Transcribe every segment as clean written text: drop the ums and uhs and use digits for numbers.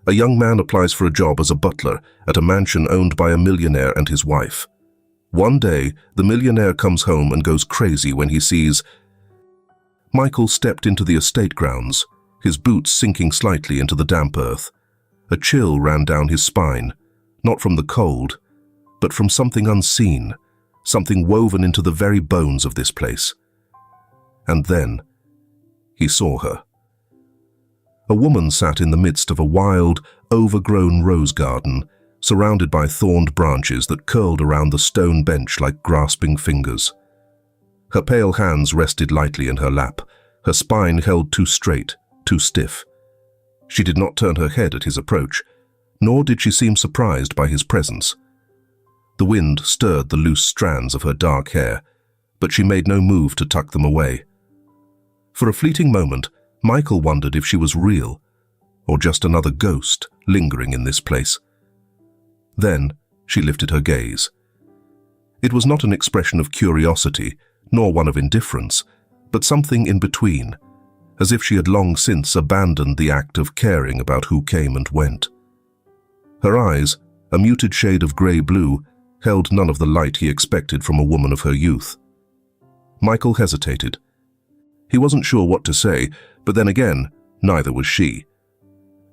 A young man applies for a job as a butler at a mansion owned by a millionaire and his wife. One day, the millionaire comes home and goes crazy when he sees... Michael stepped into the estate grounds, his boots sinking slightly into the damp earth. A chill ran down his spine, not from the cold, but from something unseen, something woven into the very bones of this place. And then, he saw her. A woman sat in the midst of a wild, overgrown rose garden, surrounded by thorned branches that curled around the stone bench like grasping fingers. Her pale hands rested lightly in her lap, her spine held too straight, too stiff. She did not turn her head at his approach, nor did she seem surprised by his presence. The wind stirred the loose strands of her dark hair, but she made no move to tuck them away. For a fleeting moment, Michael wondered if she was real, or just another ghost lingering in this place. Then she lifted her gaze. It was not an expression of curiosity, nor one of indifference, but something in between, as if she had long since abandoned the act of caring about who came and went. Her eyes, a muted shade of grey-blue, held none of the light he expected from a woman of her youth. Michael hesitated. He wasn't sure what to say, but then again, neither was she.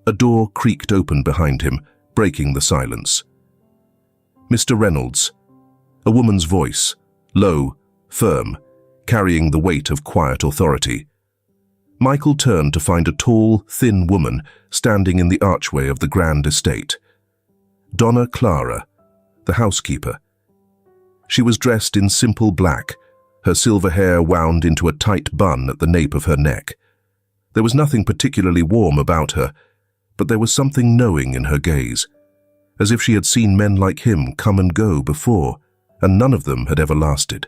A door creaked open behind him, breaking the silence. "Mr. Reynolds," a woman's voice, low, firm, carrying the weight of quiet authority. Michael turned to find a tall, thin woman standing in the archway of the grand estate. Donna Clara, the housekeeper. She was dressed in simple black, her silver hair wound into a tight bun at the nape of her neck. There was nothing particularly warm about her, but there was something knowing in her gaze, as if she had seen men like him come and go before, and none of them had ever lasted.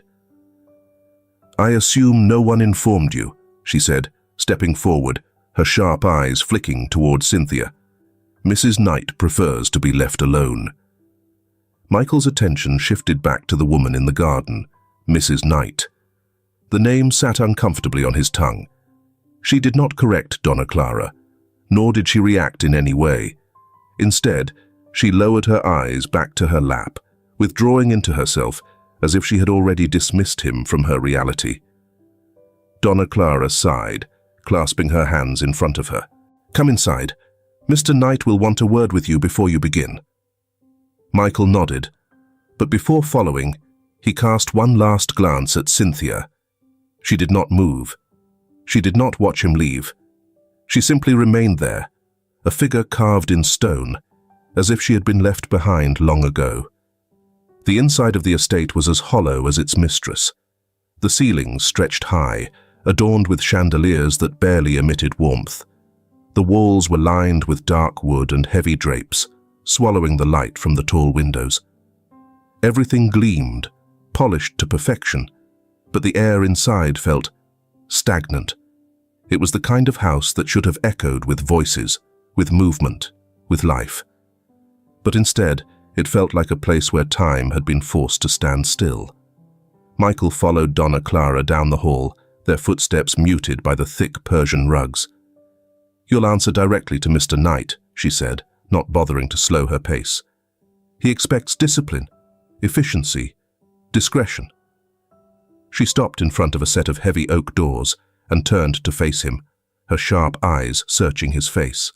"I assume no one informed you," she said, stepping forward, her sharp eyes flicking toward Cynthia. "Mrs. Knight prefers to be left alone." Michael's attention shifted back to the woman in the garden, Mrs. Knight. The name sat uncomfortably on his tongue. She did not correct Donna Clara, nor did she react in any way. Instead, she lowered her eyes back to her lap, withdrawing into herself as if she had already dismissed him from her reality. Donna Clara sighed, clasping her hands in front of her. "Come inside. Mr. Knight will want a word with you before you begin." Michael nodded, but before following, he cast one last glance at Cynthia. She did not move. She did not watch him leave. She simply remained there, a figure carved in stone, as if she had been left behind long ago. The inside of the estate was as hollow as its mistress. The ceilings stretched high, adorned with chandeliers that barely emitted warmth. The walls were lined with dark wood and heavy drapes, swallowing the light from the tall windows. Everything gleamed, polished to perfection, but the air inside felt stagnant. It was the kind of house that should have echoed with voices, with movement, with life. But instead, it felt like a place where time had been forced to stand still. Michael followed Donna Clara down the hall, their footsteps muted by the thick Persian rugs. "You'll answer directly to Mr. Knight," she said, not bothering to slow her pace. "He expects discipline, efficiency, discretion." She stopped in front of a set of heavy oak doors and turned to face him, her sharp eyes searching his face.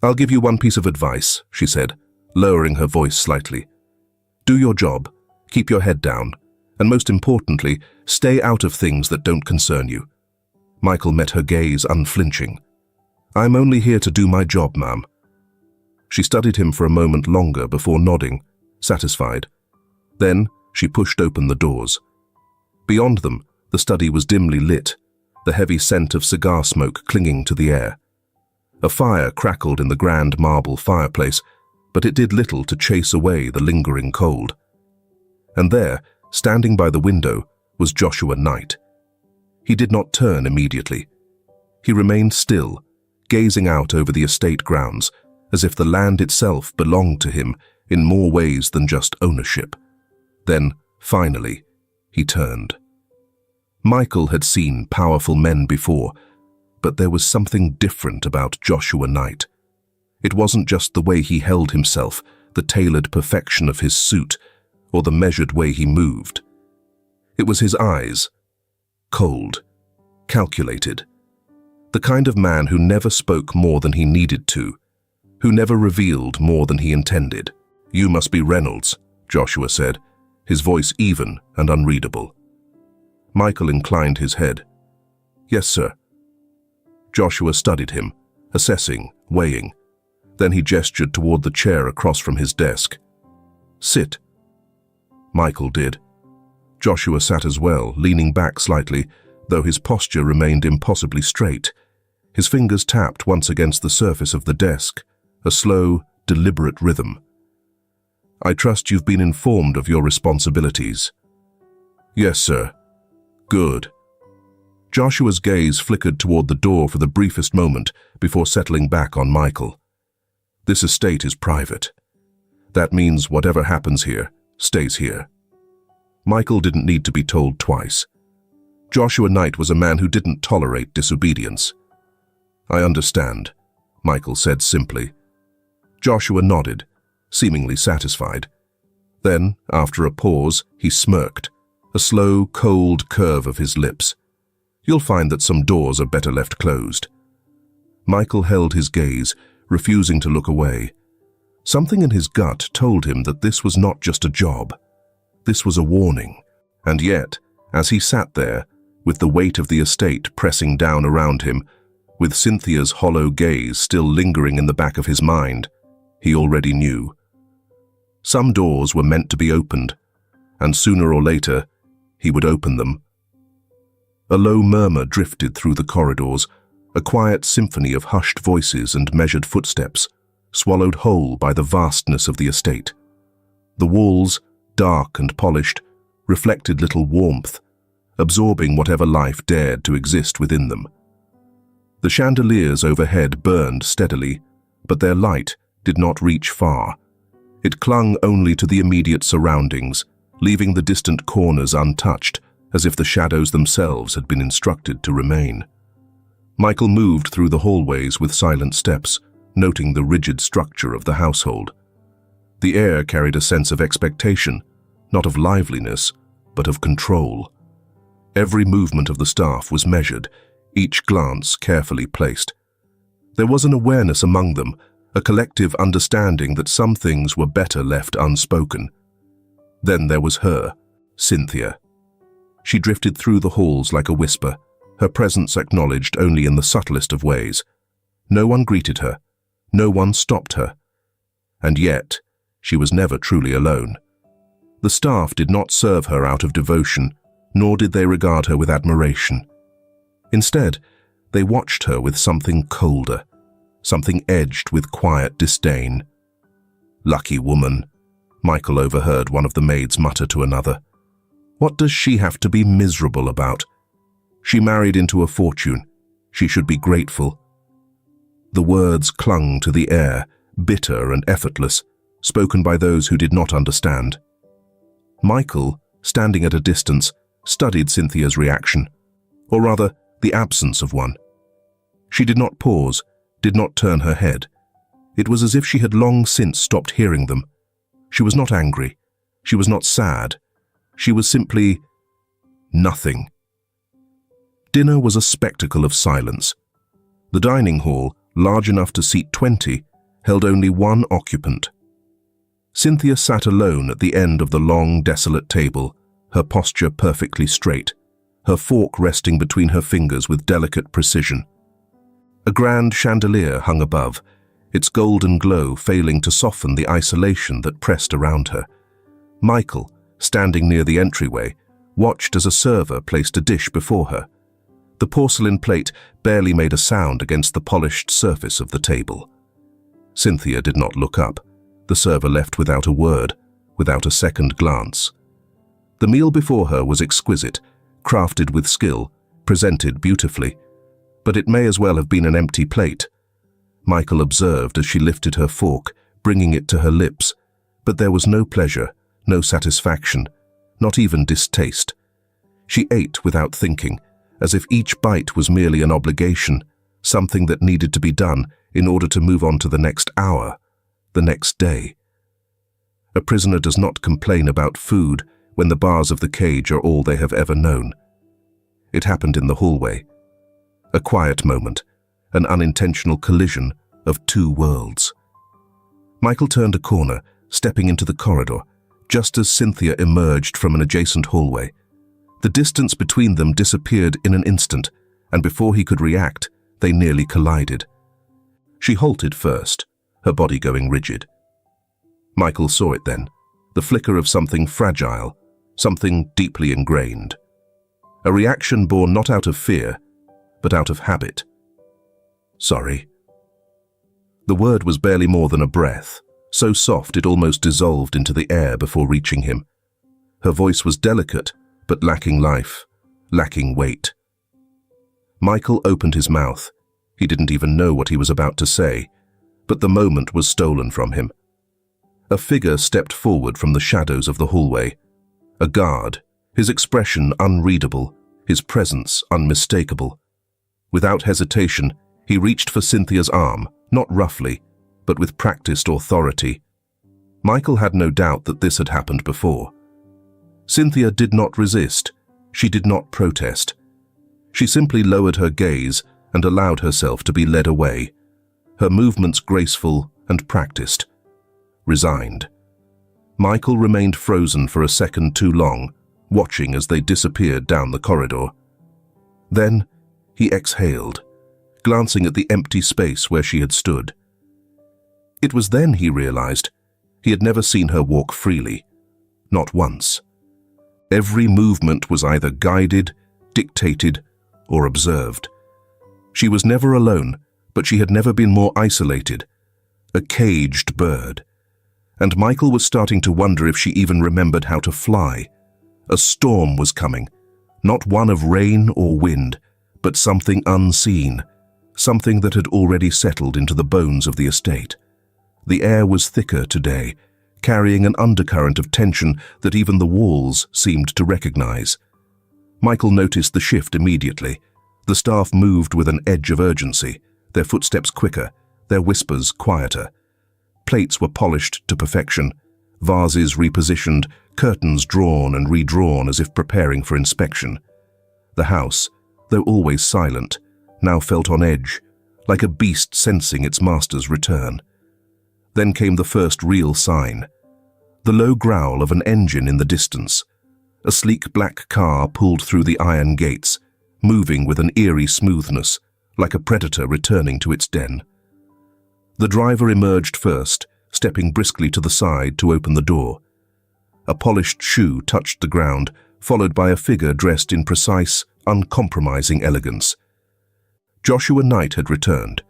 "I'll give you one piece of advice," she said, lowering her voice slightly. "Do your job, keep your head down, and most importantly, stay out of things that don't concern you." Michael met her gaze unflinching. "I'm only here to do my job, ma'am." She studied him for a moment longer before nodding, satisfied. Then she pushed open the doors. Beyond them, the study was dimly lit, the heavy scent of cigar smoke clinging to the air. A fire crackled in the grand marble fireplace, but it did little to chase away the lingering cold. And there, standing by the window, was Joshua Knight. He did not turn immediately. He remained still, gazing out over the estate grounds, as if the land itself belonged to him in more ways than just ownership. Then, finally, he turned. Michael had seen powerful men before, but there was something different about Joshua Knight. It wasn't just the way he held himself, the tailored perfection of his suit, or the measured way he moved. It was his eyes, cold, calculated. The kind of man who never spoke more than he needed to, who never revealed more than he intended. "You must be Reynolds," Joshua said, his voice even and unreadable. Michael inclined his head. "Yes, sir." Joshua studied him, assessing, weighing. Then he gestured toward the chair across from his desk. "Sit." Michael did. Joshua sat as well, leaning back slightly, though his posture remained impossibly straight. His fingers tapped once against the surface of the desk, a slow, deliberate rhythm. "I trust you've been informed of your responsibilities." "Yes, sir." "Good." Joshua's gaze flickered toward the door for the briefest moment before settling back on Michael. "This estate is private. That means whatever happens here stays here." Michael didn't need to be told twice. Joshua Knight was a man who didn't tolerate disobedience. "I understand," Michael said simply. Joshua nodded, seemingly satisfied. Then, after a pause, he smirked, a slow, cold curve of his lips. "You'll find that some doors are better left closed." Michael held his gaze, refusing to look away. Something in his gut told him that this was not just a job. This was a warning. And yet, as he sat there, with the weight of the estate pressing down around him, with Cynthia's hollow gaze still lingering in the back of his mind, he already knew. Some doors were meant to be opened, and sooner or later, he would open them. A low murmur drifted through the corridors, a quiet symphony of hushed voices and measured footsteps, swallowed whole by the vastness of the estate. The walls, dark and polished, reflected little warmth, absorbing whatever life dared to exist within them. The chandeliers overhead burned steadily, but their light did not reach far. It clung only to the immediate surroundings, leaving the distant corners untouched, as if the shadows themselves had been instructed to remain. Michael moved through the hallways with silent steps, noting the rigid structure of the household. The air carried a sense of expectation, not of liveliness, but of control. Every movement of the staff was measured, each glance carefully placed. There was an awareness among them, a collective understanding that some things were better left unspoken. Then there was her, Cynthia. She drifted through the halls like a whisper, her presence acknowledged only in the subtlest of ways. No one greeted her, no one stopped her. And yet, she was never truly alone. The staff did not serve her out of devotion, nor did they regard her with admiration. Instead, they watched her with something colder, something edged with quiet disdain. "Lucky woman," Michael overheard one of the maids mutter to another. "What does she have to be miserable about? She married into a fortune. She should be grateful." The words clung to the air, bitter and effortless, spoken by those who did not understand. Michael, standing at a distance, studied Cynthia's reaction, or rather, the absence of one. She did not pause, did not turn her head. It was as if she had long since stopped hearing them. She was not angry. She was not sad. She was simply nothing. Dinner was a spectacle of silence. The dining hall, large enough to seat 20, held only one occupant. Cynthia sat alone at the end of the long, desolate table, her posture perfectly straight, her fork resting between her fingers with delicate precision. A grand chandelier hung above, its golden glow failing to soften the isolation that pressed around her. Michael, standing near the entryway, watched as a server placed a dish before her. The porcelain plate barely made a sound against the polished surface of the table. Cynthia did not look up. The server left without a word, without a second glance. The meal before her was exquisite, crafted with skill, presented beautifully, but it may as well have been an empty plate. Michael observed as she lifted her fork, bringing it to her lips, but there was no pleasure, no satisfaction, not even distaste. She ate without thinking, as if each bite was merely an obligation, something that needed to be done in order to move on to the next hour, the next day. A prisoner does not complain about food when the bars of the cage are all they have ever known. It happened in the hallway. A quiet moment, an unintentional collision of two worlds. Michael turned a corner, stepping into the corridor, just as Cynthia emerged from an adjacent hallway. The distance between them disappeared in an instant, and before he could react, they nearly collided. She halted first, her body going rigid. Michael saw it then, the flicker of something fragile, something deeply ingrained. A reaction born not out of fear, but out of habit. Sorry. The word was barely more than a breath, so soft it almost dissolved into the air before reaching him. Her voice was delicate, but lacking life, lacking weight. Michael opened his mouth. He didn't even know what he was about to say, but the moment was stolen from him. A figure stepped forward from the shadows of the hallway. A guard, his expression unreadable, his presence unmistakable. Without hesitation, he reached for Cynthia's arm, not roughly, but with practiced authority. Michael had no doubt that this had happened before. Cynthia did not resist. She did not protest. She simply lowered her gaze and allowed herself to be led away, her movements graceful and practiced. Resigned. Michael remained frozen for a second too long, watching as they disappeared down the corridor. Then he exhaled, glancing at the empty space where she had stood. It was then he realized he had never seen her walk freely, not once. Every movement was either guided, dictated, or observed. She was never alone, but she had never been more isolated, a caged bird. And Michael was starting to wonder if she even remembered how to fly. A storm was coming, not one of rain or wind, but something unseen, something that had already settled into the bones of the estate. The air was thicker today, carrying an undercurrent of tension that even the walls seemed to recognize. Michael noticed the shift immediately. The staff moved with an edge of urgency, their footsteps quicker, their whispers quieter. Plates were polished to perfection, vases repositioned, curtains drawn and redrawn as if preparing for inspection. The house, though always silent, now felt on edge, like a beast sensing its master's return. Then came the first real sign. The low growl of an engine in the distance. A sleek black car pulled through the iron gates, moving with an eerie smoothness, like a predator returning to its den. The driver emerged first, stepping briskly to the side to open the door. A polished shoe touched the ground, followed by a figure dressed in precise, uncompromising elegance. Joshua Knight had returned.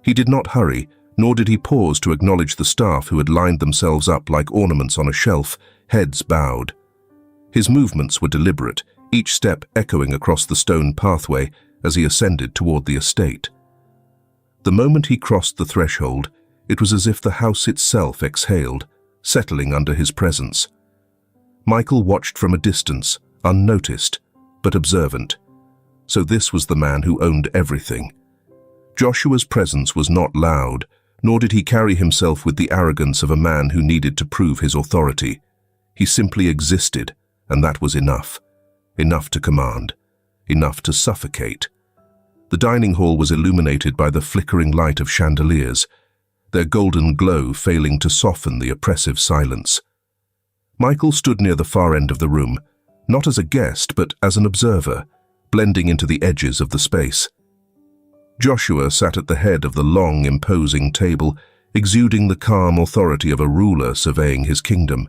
He did not hurry, nor did he pause to acknowledge the staff who had lined themselves up like ornaments on a shelf, heads bowed. His movements were deliberate, each step echoing across the stone pathway as he ascended toward the estate. The moment he crossed the threshold, it was as if the house itself exhaled, settling under his presence. Michael watched from a distance, unnoticed, but observant. So this was the man who owned everything. Joshua's presence was not loud, nor did he carry himself with the arrogance of a man who needed to prove his authority. He simply existed, and that was enough. Enough to command. Enough to suffocate. The dining hall was illuminated by the flickering light of chandeliers, their golden glow failing to soften the oppressive silence. Michael stood near the far end of the room, not as a guest but as an observer, blending into the edges of the space. Joshua sat at the head of the long, imposing table, exuding the calm authority of a ruler surveying his kingdom.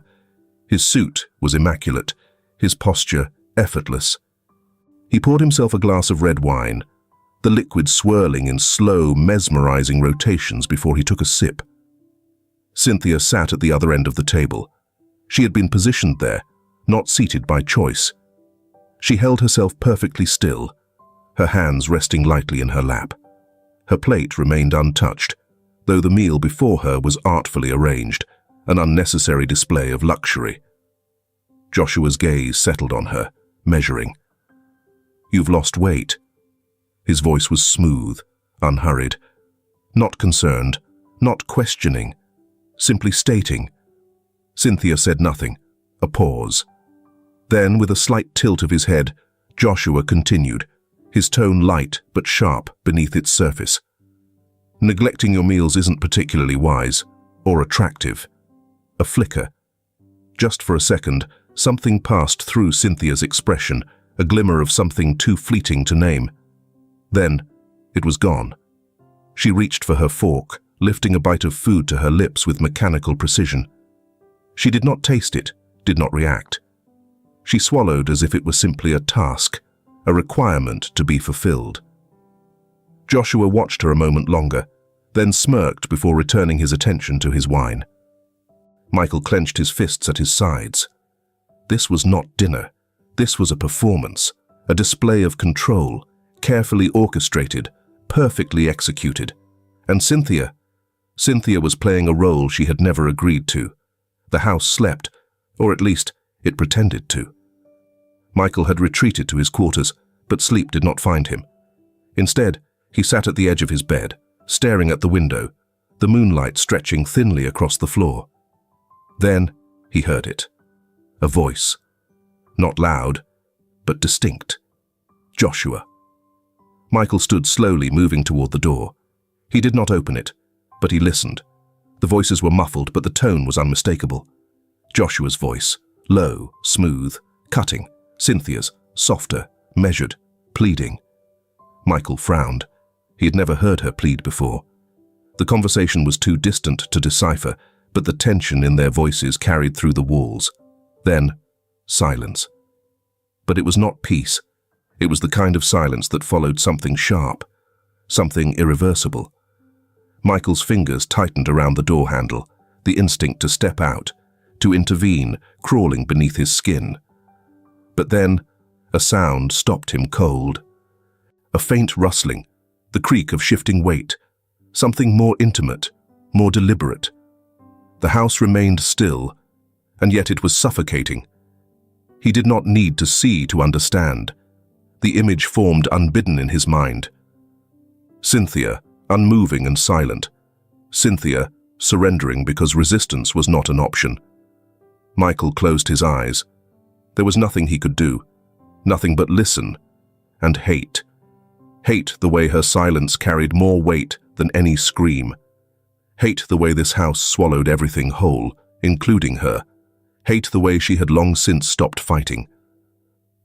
His suit was immaculate, his posture effortless. He poured himself a glass of red wine, the liquid swirling in slow, mesmerizing rotations before he took a sip. Cynthia sat at the other end of the table. She had been positioned there, not seated by choice. She held herself perfectly still, her hands resting lightly in her lap. Her plate remained untouched, though the meal before her was artfully arranged, an unnecessary display of luxury. Joshua's gaze settled on her, measuring. "You've lost weight." His voice was smooth, unhurried. Not concerned, not questioning, simply stating. Cynthia said nothing. A pause. Then, with a slight tilt of his head, Joshua continued, his tone light but sharp beneath its surface. Neglecting your meals isn't particularly wise or attractive. A flicker. Just for a second, something passed through Cynthia's expression, a glimmer of something too fleeting to name. Then, it was gone. She reached for her fork, lifting a bite of food to her lips with mechanical precision. She did not taste it, did not react. She swallowed as if it were simply a task, a requirement to be fulfilled. Joshua watched her a moment longer, then smirked before returning his attention to his wine. Michael clenched his fists at his sides. This was not dinner. This was a performance, a display of control, carefully orchestrated, perfectly executed. And Cynthia was playing a role she had never agreed to. The house slept, or at least it pretended to. Michael had retreated to his quarters, but sleep did not find him. Instead, he sat at the edge of his bed, staring at the window, the moonlight stretching thinly across the floor. Then he heard it. A voice. Not loud, but distinct. Joshua. Michael stood slowly, moving toward the door. He did not open it, but he listened. The voices were muffled, but the tone was unmistakable. Joshua's voice, low, smooth, cutting. Cynthia's, softer, measured, pleading. Michael frowned. He had never heard her plead before. The conversation was too distant to decipher, but the tension in their voices carried through the walls. Then, silence. But it was not peace. It was the kind of silence that followed something sharp, something irreversible. Michael's fingers tightened around the door handle, the instinct to step out, to intervene, crawling beneath his skin. But then, a sound stopped him cold. A faint rustling, the creak of shifting weight, something more intimate, more deliberate. The house remained still, and yet it was suffocating. He did not need to see to understand. The image formed unbidden in his mind. Cynthia, unmoving and silent. Cynthia, surrendering because resistance was not an option. Michael closed his eyes. There was nothing he could do, nothing but listen and hate. Hate the way her silence carried more weight than any scream. Hate the way this house swallowed everything whole, including her. Hate the way she had long since stopped fighting.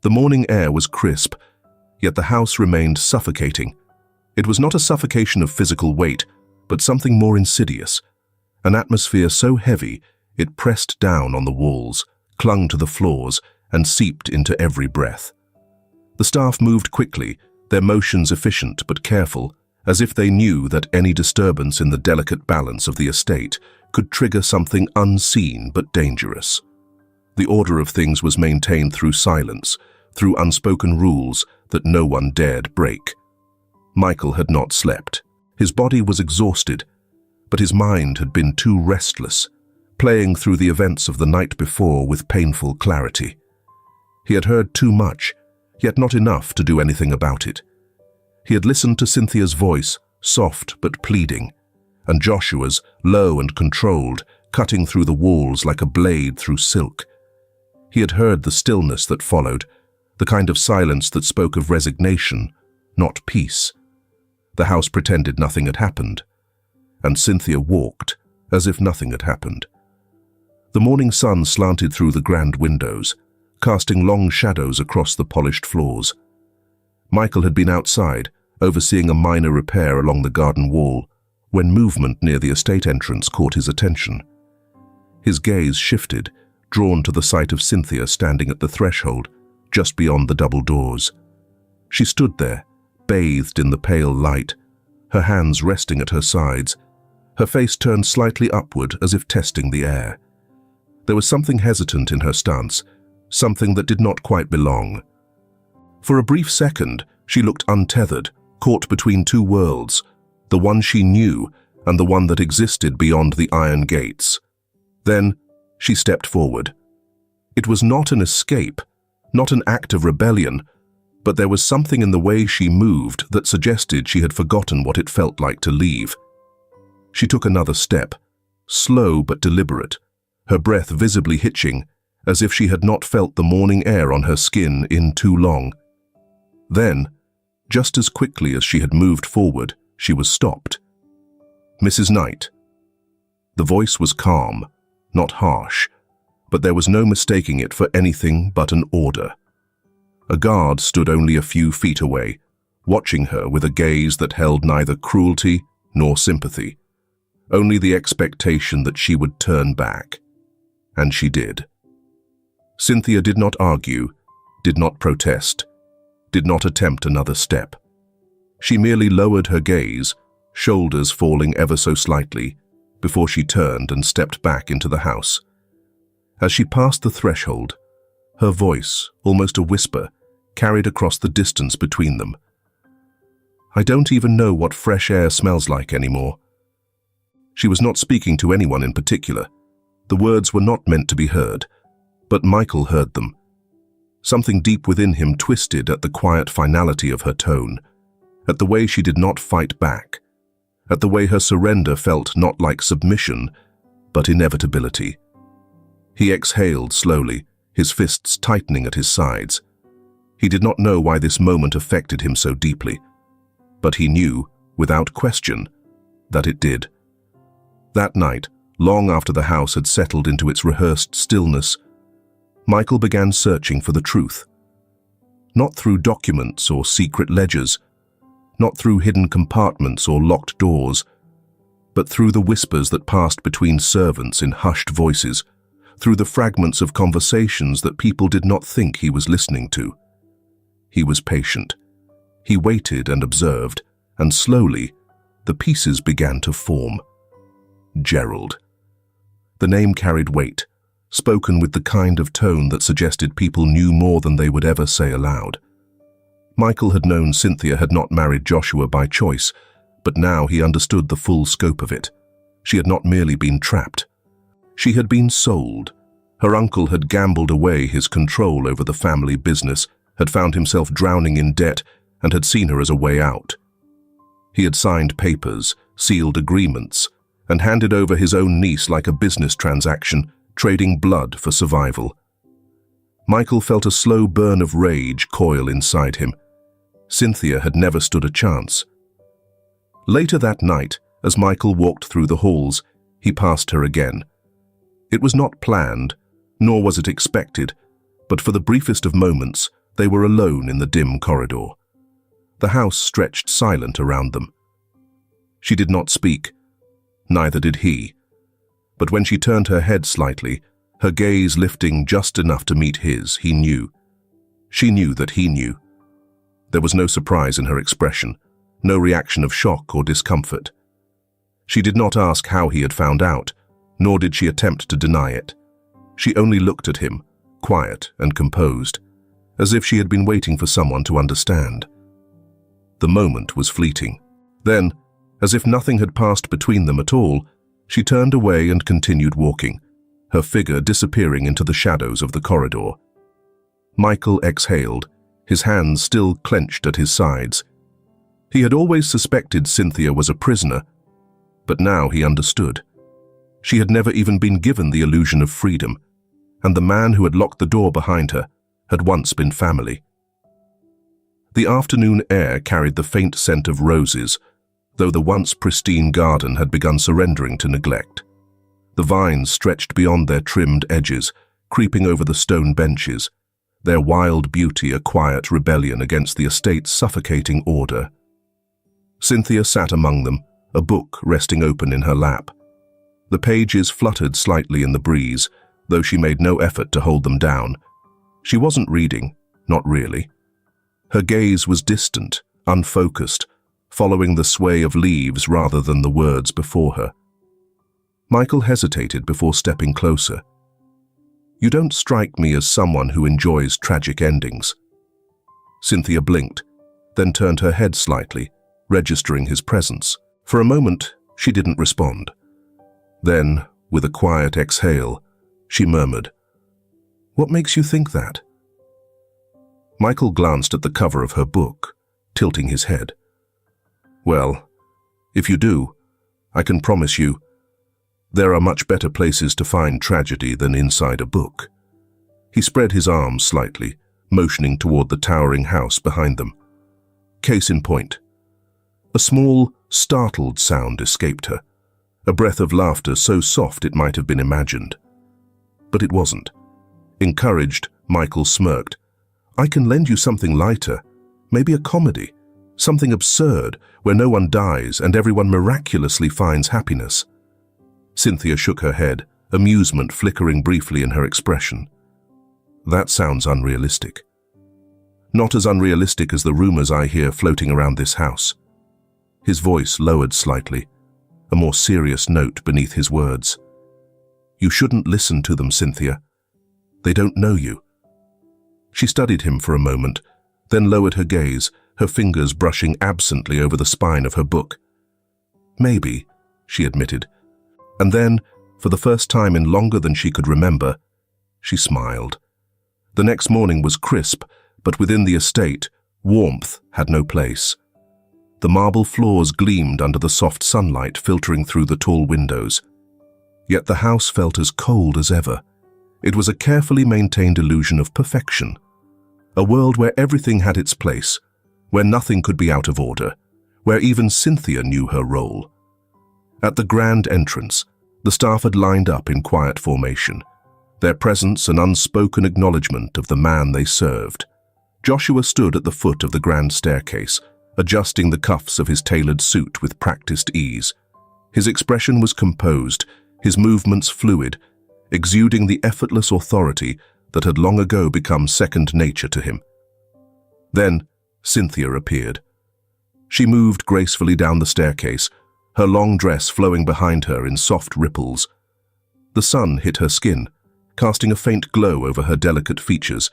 The morning air was crisp, yet the house remained suffocating. It was not a suffocation of physical weight, but something more insidious. An atmosphere so heavy it pressed down on the walls, clung to the floors, and seeped into every breath. The staff moved quickly, their motions efficient but careful, as if they knew that any disturbance in the delicate balance of the estate could trigger something unseen but dangerous. The order of things was maintained through silence, through unspoken rules that no one dared break. Michael had not slept. His body was exhausted, but his mind had been too restless, playing through the events of the night before with painful clarity. He had heard too much, yet not enough to do anything about it. He had listened to Cynthia's voice, soft but pleading, and Joshua's, low and controlled, cutting through the walls like a blade through silk. He had heard the stillness that followed, the kind of silence that spoke of resignation, not peace. The house pretended nothing had happened, and Cynthia walked as if nothing had happened. The morning sun slanted through the grand windows, casting long shadows across the polished floors. Michael had been outside, overseeing a minor repair along the garden wall, when movement near the estate entrance caught his attention. His gaze shifted, drawn to the sight of Cynthia standing at the threshold, just beyond the double doors. She stood there, bathed in the pale light, her hands resting at her sides, her face turned slightly upward as if testing the air. There was something hesitant in her stance, something that did not quite belong. For a brief second, she looked untethered, caught between two worlds, the one she knew and the one that existed beyond the iron gates. Then, she stepped forward. It was not an escape, not an act of rebellion, but there was something in the way she moved that suggested she had forgotten what it felt like to leave. She took another step, slow but deliberate, her breath visibly hitching, as if she had not felt the morning air on her skin in too long. Then, just as quickly as she had moved forward, she was stopped. "Mrs. Knight." The voice was calm, not harsh, but there was no mistaking it for anything but an order. A guard stood only a few feet away, watching her with a gaze that held neither cruelty nor sympathy, only the expectation that she would turn back. And she did. Cynthia did not argue, did not protest, did not attempt another step. She merely lowered her gaze, shoulders falling ever so slightly, before she turned and stepped back into the house. As she passed the threshold, her voice, almost a whisper, carried across the distance between them. "I don't even know what fresh air smells like anymore." She was not speaking to anyone in particular. The words were not meant to be heard, but Michael heard them. Something deep within him twisted at the quiet finality of her tone, at the way she did not fight back, at the way her surrender felt not like submission, but inevitability. He exhaled slowly, his fists tightening at his sides. He did not know why this moment affected him so deeply, but he knew, without question, that it did. That night, long after the house had settled into its rehearsed stillness, Michael began searching for the truth. Not through documents or secret ledgers, not through hidden compartments or locked doors, but through the whispers that passed between servants in hushed voices, through the fragments of conversations that people did not think he was listening to. He was patient. He waited and observed, and slowly, the pieces began to form. Gerald. The name carried weight, spoken with the kind of tone that suggested people knew more than they would ever say aloud. Michael had known Cynthia had not married Joshua by choice, but now he understood the full scope of it. She had not merely been trapped. She had been sold. Her uncle had gambled away his control over the family business, had found himself drowning in debt, and had seen her as a way out. He had signed papers, sealed agreements, and handed over his own niece like a business transaction, trading blood for survival. Michael felt a slow burn of rage coil inside him. Cynthia had never stood a chance. Later that night, as Michael walked through the halls, he passed her again. It was not planned, nor was it expected, but for the briefest of moments, they were alone in the dim corridor. The house stretched silent around them. She did not speak. Neither did he. But when she turned her head slightly, her gaze lifting just enough to meet his, he knew. She knew that he knew. There was no surprise in her expression, no reaction of shock or discomfort. She did not ask how he had found out, nor did she attempt to deny it. She only looked at him, quiet and composed, as if she had been waiting for someone to understand. The moment was fleeting. Then, as if nothing had passed between them at all, she turned away and continued walking, her figure disappearing into the shadows of the corridor. Michael exhaled, his hands still clenched at his sides. He had always suspected Cynthia was a prisoner, but now he understood. She had never even been given the illusion of freedom, and the man who had locked the door behind her had once been family. The afternoon air carried the faint scent of roses, though the once pristine garden had begun surrendering to neglect. The vines stretched beyond their trimmed edges, creeping over the stone benches, their wild beauty a quiet rebellion against the estate's suffocating order. Cynthia sat among them, a book resting open in her lap. The pages fluttered slightly in the breeze, though she made no effort to hold them down. She wasn't reading, not really. Her gaze was distant, unfocused, following the sway of leaves rather than the words before her. Michael hesitated before stepping closer. "You don't strike me as someone who enjoys tragic endings." Cynthia blinked, then turned her head slightly, registering his presence. For a moment, she didn't respond. Then, with a quiet exhale, she murmured, "What makes you think that?" Michael glanced at the cover of her book, tilting his head. "Well, if you do, I can promise you, there are much better places to find tragedy than inside a book." He spread his arms slightly, motioning toward the towering house behind them. Case in point. A small, startled sound escaped her, a breath of laughter so soft it might have been imagined. But it wasn't. Encouraged, Michael smirked. "I can lend you something lighter, maybe a comedy, something absurd where no one dies and everyone miraculously finds happiness." Cynthia shook her head, amusement flickering briefly in her expression. "That sounds unrealistic." "Not as unrealistic as the rumors I hear floating around this house." His voice lowered slightly, a more serious note beneath his words. "You shouldn't listen to them, Cynthia. They don't know you." She studied him for a moment, then lowered her gaze, her fingers brushing absently over the spine of her book. "Maybe," she admitted. And then, for the first time in longer than she could remember, she smiled. The next morning was crisp, but within the estate, warmth had no place. The marble floors gleamed under the soft sunlight filtering through the tall windows. Yet the house felt as cold as ever. It was a carefully maintained illusion of perfection. A world where everything had its place, where nothing could be out of order, where even Cynthia knew her role. At the grand entrance, the staff had lined up in quiet formation, their presence an unspoken acknowledgement of the man they served. Joshua stood at the foot of the grand staircase, adjusting the cuffs of his tailored suit with practiced ease. His expression was composed, his movements fluid, exuding the effortless authority that had long ago become second nature to him. Then Cynthia appeared. She moved gracefully down the staircase, her long dress flowing behind her in soft ripples. The sun hit her skin, casting a faint glow over her delicate features,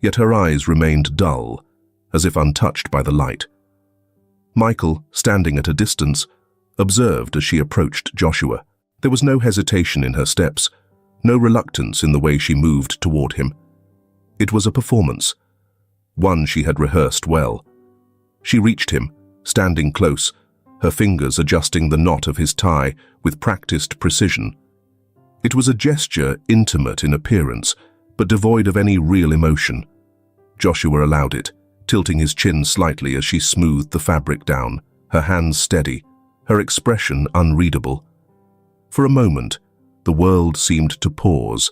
yet her eyes remained dull, as if untouched by the light. Michael, standing at a distance, observed as she approached Joshua. There was no hesitation in her steps, no reluctance in the way she moved toward him. It was a performance, one she had rehearsed well. She reached him, standing close, her fingers adjusting the knot of his tie with practiced precision. It was a gesture intimate in appearance, but devoid of any real emotion. Joshua allowed it, tilting his chin slightly as she smoothed the fabric down, her hands steady, her expression unreadable. For a moment, the world seemed to pause.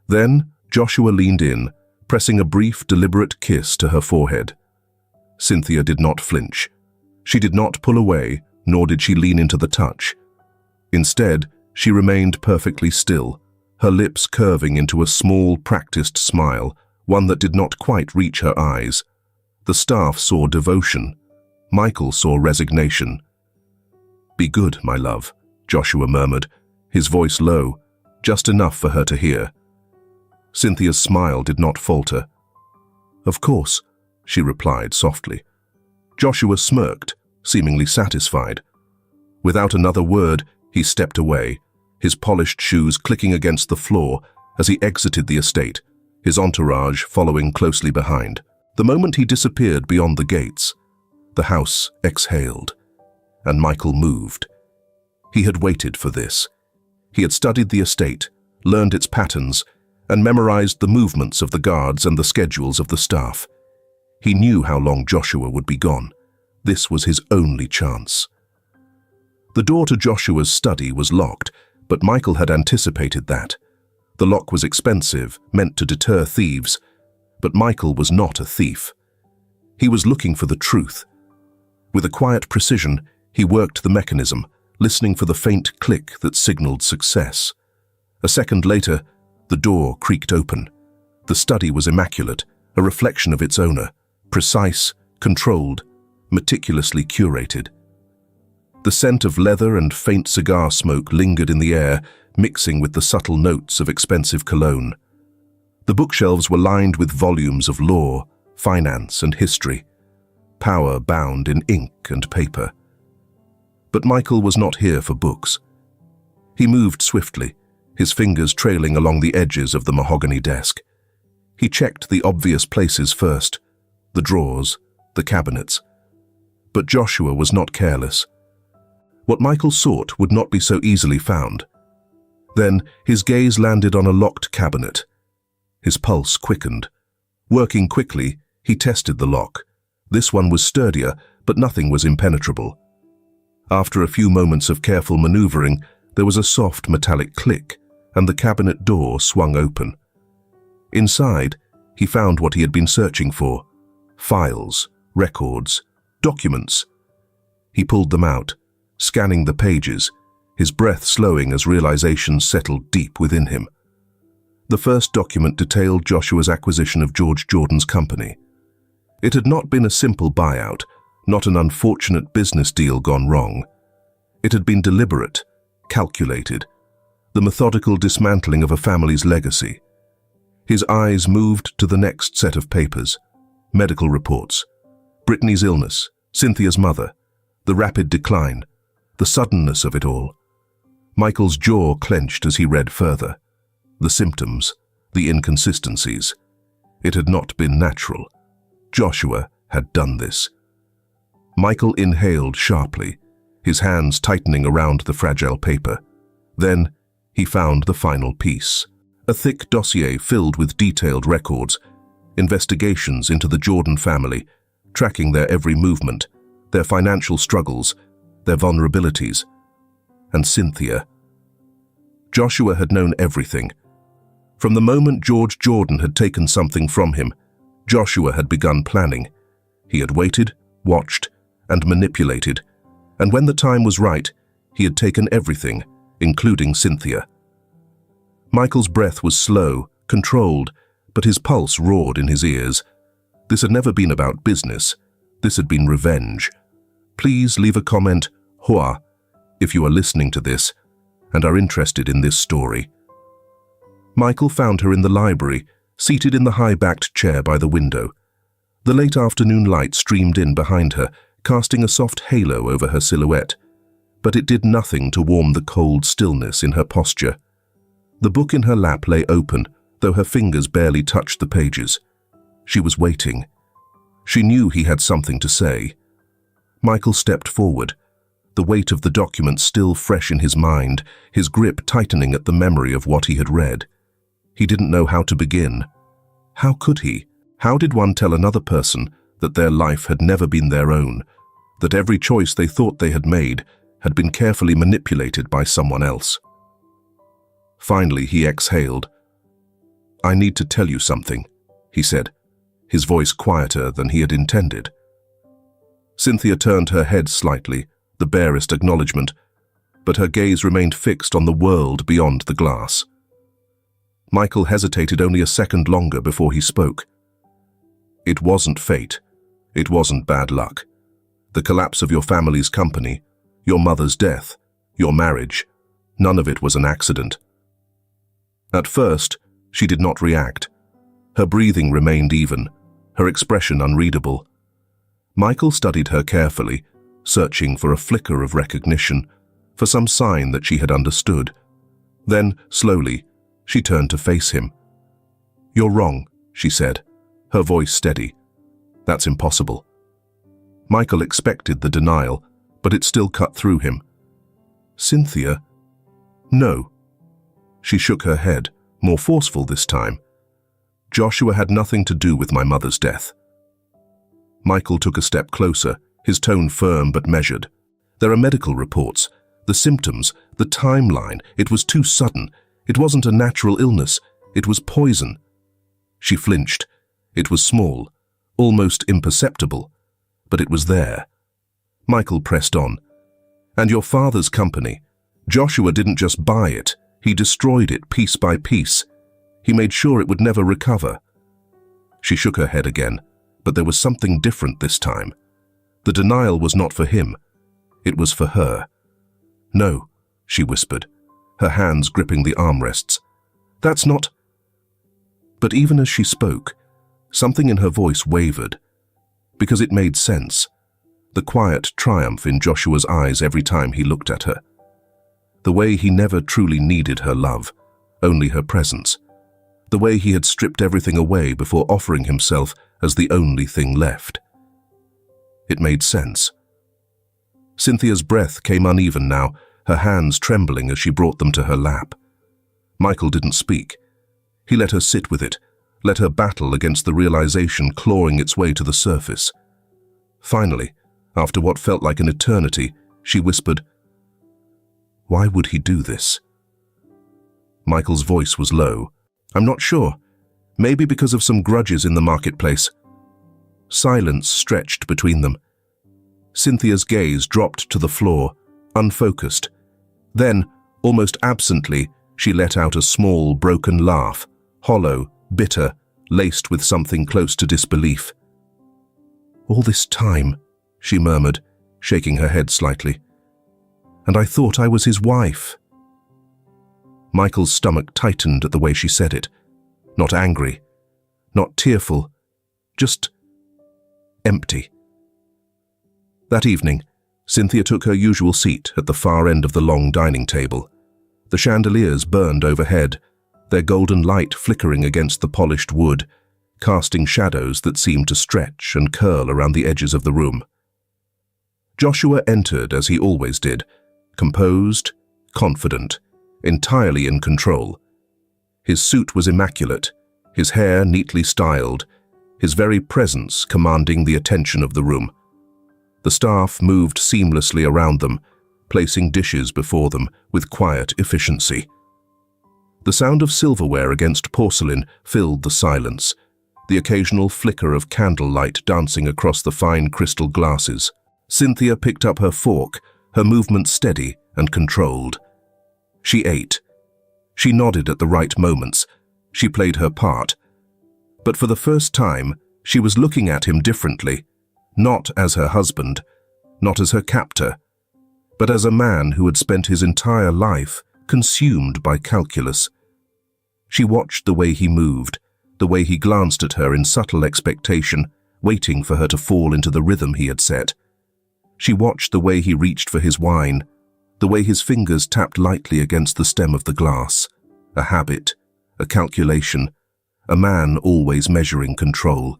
Then Joshua leaned in, pressing a brief, deliberate kiss to her forehead. Cynthia did not flinch. She did not pull away, nor did she lean into the touch. Instead, she remained perfectly still, her lips curving into a small, practiced smile, one that did not quite reach her eyes. The staff saw devotion. Michael saw resignation. "Be good, my love," Joshua murmured, his voice low, just enough for her to hear. Cynthia's smile did not falter. "Of course," she replied softly. Joshua smirked, seemingly satisfied. Without another word, he stepped away, his polished shoes clicking against the floor as he exited the estate, his entourage following closely behind. The moment he disappeared beyond the gates, the house exhaled, and Michael moved. He had waited for this. He had studied the estate, learned its patterns, and memorized the movements of the guards and the schedules of the staff. He knew how long Joshua would be gone. This was his only chance. The door to Joshua's study was locked, but Michael had anticipated that. The lock was expensive, meant to deter thieves, but Michael was not a thief. He was looking for the truth. With a quiet precision, he worked the mechanism, listening for the faint click that signaled success. A second later, the door creaked open. The study was immaculate, a reflection of its owner, precise, controlled, meticulously curated. The scent of leather and faint cigar smoke lingered in the air, mixing with the subtle notes of expensive cologne. The bookshelves were lined with volumes of law, finance, and history, power bound in ink and paper. But Michael was not here for books. He moved swiftly, his fingers trailing along the edges of the mahogany desk. He checked the obvious places first, the drawers, the cabinets. But Joshua was not careless. What Michael sought would not be so easily found. Then his gaze landed on a locked cabinet. His pulse quickened. Working quickly, he tested the lock. This one was sturdier, but nothing was impenetrable. After a few moments of careful maneuvering, there was a soft metallic click, and the cabinet door swung open. Inside, he found what he had been searching for: files, records, documents. He pulled them out, scanning the pages, his breath slowing as realization settled deep within him. The first document detailed Joshua's acquisition of George Jordan's company. It had not been a simple buyout, not an unfortunate business deal gone wrong. It had been deliberate, calculated, the methodical dismantling of a family's legacy. His eyes moved to the next set of papers: medical reports, Brittany's illness, Cynthia's mother, the rapid decline, the suddenness of it all. Michael's jaw clenched as he read further. The symptoms, the inconsistencies. It had not been natural. Joshua had done this. Michael inhaled sharply, his hands tightening around the fragile paper. Then he found the final piece: a thick dossier filled with detailed records, investigations into the Jordan family, tracking their every movement, their financial struggles, their vulnerabilities. And Cynthia. Joshua had known everything. From the moment George Jordan had taken something from him, Joshua had begun planning. He had waited, watched, and manipulated, and when the time was right, he had taken everything, including Cynthia. Michael's breath was slow, controlled, but his pulse roared in his ears. This had never been about business. This had been revenge. Please leave a comment, Hoa, if you are listening to this and are interested in this story. Michael found her in the library, seated in the high-backed chair by the window. The late afternoon light streamed in behind her, casting a soft halo over her silhouette, but it did nothing to warm the cold stillness in her posture. The book in her lap lay open, though her fingers barely touched the pages. She was waiting. She knew he had something to say. Michael stepped forward, the weight of the document still fresh in his mind, his grip tightening at the memory of what he had read. He didn't know how to begin. How could he? How did one tell another person that their life had never been their own, that every choice they thought they had made had been carefully manipulated by someone else? Finally, he exhaled. "I need to tell you something," he said, his voice quieter than he had intended. Cynthia turned her head slightly, the barest acknowledgement, but her gaze remained fixed on the world beyond the glass. Michael hesitated only a second longer before he spoke. "It wasn't fate. It wasn't bad luck. The collapse of your family's company, your mother's death, your marriage, none of it was an accident." At first, she did not react. Her breathing remained even, her expression unreadable. Michael studied her carefully, searching for a flicker of recognition, for some sign that she had understood. Then, slowly, she turned to face him. "You're wrong," she said, her voice steady. "That's impossible." Michael expected the denial, but it still cut through him. "Cynthia?" "No." She shook her head, more forceful this time. "Joshua had nothing to do with my mother's death." Michael took a step closer, his tone firm but measured. "There are medical reports, the symptoms, the timeline. It was too sudden. It wasn't a natural illness. It was poison." She flinched. It was small, almost imperceptible, but it was there. Michael pressed on. "And your father's company. Joshua didn't just buy it. He destroyed it piece by piece. He made sure it would never recover." She shook her head again, but there was something different this time. The denial was not for him. It was for her. "No," she whispered, her hands gripping the armrests. "That's not—" But even as she spoke, something in her voice wavered, because it made sense. The quiet triumph in Joshua's eyes every time he looked at her. The way he never truly needed her love, only her presence. the way he had stripped everything away before offering himself as the only thing left. It made sense. Cynthia's breath came uneven now, her hands trembling as she brought them to her lap. Michael didn't speak. He let her sit with it, let her battle against the realization clawing its way to the surface. Finally, after what felt like an eternity, she whispered, "Why would he do this?" Michael's voice was low. "I'm not sure. Maybe because of some grudges in the marketplace." Silence stretched between them. Cynthia's gaze dropped to the floor, unfocused. Then, almost absently, she let out a small, broken laugh, hollow, bitter, laced with something close to disbelief. "All this time," she murmured, shaking her head slightly. "And I thought I was his wife." Michael's stomach tightened at the way she said it. Not angry, not tearful, just empty. That evening, Cynthia took her usual seat at the far end of the long dining table. The chandeliers burned overhead, their golden light flickering against the polished wood, casting shadows that seemed to stretch and curl around the edges of the room. Joshua entered as he always did, composed, confident, entirely in control. His suit was immaculate, his hair neatly styled, his very presence commanding the attention of the room. The staff moved seamlessly around them, placing dishes before them with quiet efficiency. The sound of silverware against porcelain filled the silence, the occasional flicker of candlelight dancing across the fine crystal glasses. Cynthia picked up her fork, her movement steady and controlled. She ate. She nodded at the right moments. She played her part. But for the first time, she was looking at him differently, not as her husband, not as her captor, but as a man who had spent his entire life consumed by calculus. She watched the way he moved, the way he glanced at her in subtle expectation, waiting for her to fall into the rhythm he had set. She watched the way he reached for his wine, the way his fingers tapped lightly against the stem of the glass. A habit, a calculation, a man always measuring control.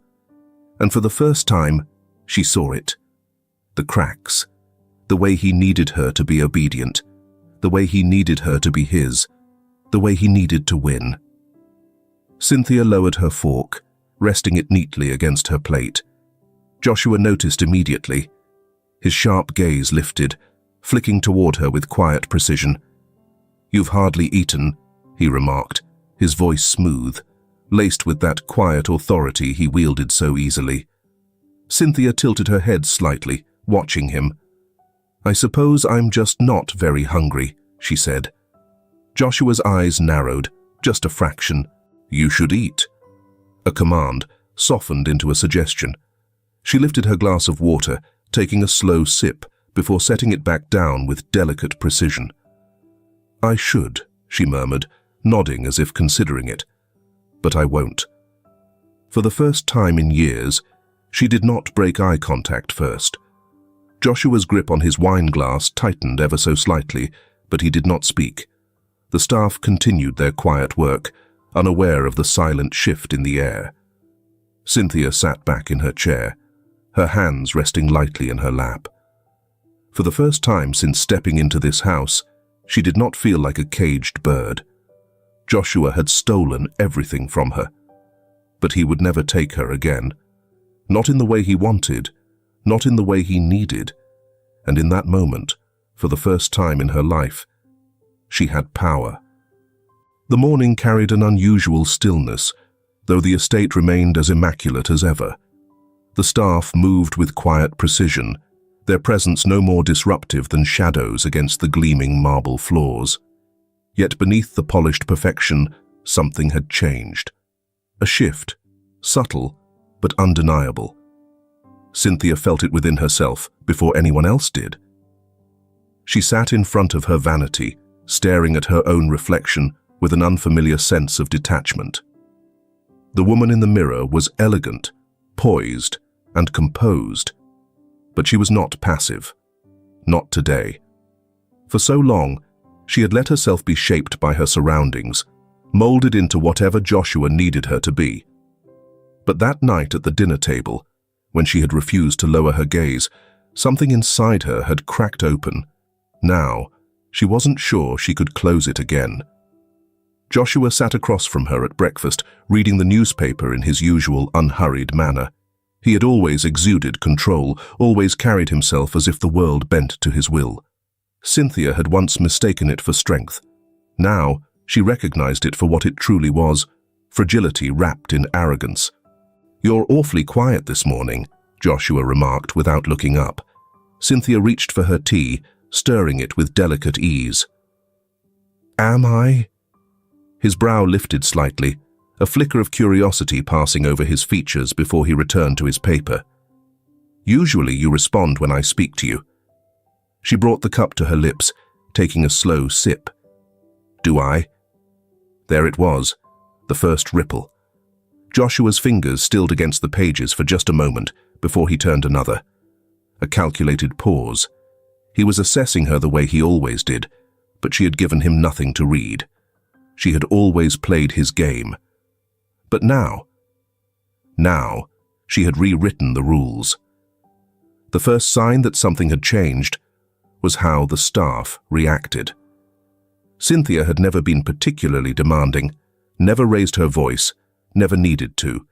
And for the first time, she saw it. The cracks, the way he needed her to be obedient, the way he needed her to be his, the way he needed to win. Cynthia lowered her fork, resting it neatly against her plate. Joshua noticed immediately. His sharp gaze lifted, flicking toward her with quiet precision. "You've hardly eaten," he remarked, his voice smooth, laced with that quiet authority he wielded so easily. Cynthia tilted her head slightly, watching him. "I suppose I'm just not very hungry," she said. Joshua's eyes narrowed, just a fraction. "You should eat." A command, softened into a suggestion. She lifted her glass of water, taking a slow sip before setting it back down with delicate precision. "I should," she murmured, nodding as if considering it. "But I won't." For the first time in years, she did not break eye contact first. Joshua's grip on his wine glass tightened ever so slightly, but he did not speak. The staff continued their quiet work, unaware of the silent shift in the air. Cynthia sat back in her chair, her hands resting lightly in her lap. For the first time since stepping into this house, she did not feel like a caged bird. Joshua had stolen everything from her, but he would never take her again. Not in the way he wanted, not in the way he needed, and in that moment, for the first time in her life, she had power. The morning carried an unusual stillness, though the estate remained as immaculate as ever. The staff moved with quiet precision, their presence no more disruptive than shadows against the gleaming marble floors. Yet beneath the polished perfection, something had changed. A shift, subtle but undeniable. Cynthia felt it within herself before anyone else did. She sat in front of her vanity, staring at her own reflection with an unfamiliar sense of detachment. The woman in the mirror was elegant, poised, and composed, but she was not passive. Not today. For so long, she had let herself be shaped by her surroundings, molded into whatever Joshua needed her to be. But that night at the dinner table, when she had refused to lower her gaze, something inside her had cracked open. Now, she wasn't sure she could close it again. Joshua sat across from her at breakfast, reading the newspaper in his usual unhurried manner. He had always exuded control, always carried himself as if the world bent to his will. Cynthia had once mistaken it for strength. Now, she recognized it for what it truly was, fragility wrapped in arrogance. "You're awfully quiet this morning," Joshua remarked without looking up. Cynthia reached for her tea, stirring it with delicate ease. "Am I?" His brow lifted slightly, a flicker of curiosity passing over his features before he returned to his paper. "Usually you respond when I speak to you." She brought the cup to her lips, taking a slow sip. "Do I?" There it was, the first ripple. Joshua's fingers stilled against the pages for just a moment before he turned another. A calculated pause. He was assessing her the way he always did, but she had given him nothing to read. She had always played his game. But now, she had rewritten the rules. The first sign that something had changed was how the staff reacted. Cynthia had never been particularly demanding, never raised her voice, never needed to.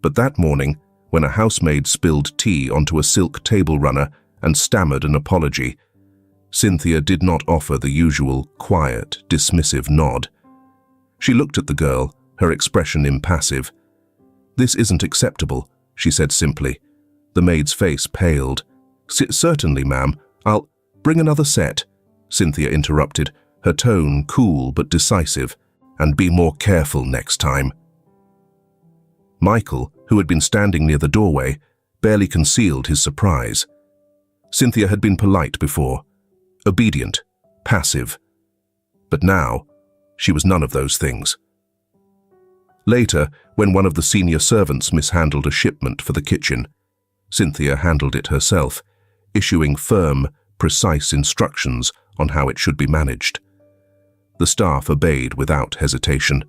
But that morning, when a housemaid spilled tea onto a silk table runner and stammered an apology, Cynthia did not offer the usual quiet, dismissive nod. She looked at the girl, her expression impassive. "This isn't acceptable," she said simply. The maid's face paled. Certainly, ma'am. I'll bring another set," Cynthia interrupted, her tone cool but decisive. "And be more careful next time." Michael, who had been standing near the doorway, barely concealed his surprise. Cynthia had been polite before, obedient, passive. But now, she was none of those things. Later, when one of the senior servants mishandled a shipment for the kitchen, Cynthia handled it herself, issuing firm, precise instructions on how it should be managed. The staff obeyed without hesitation.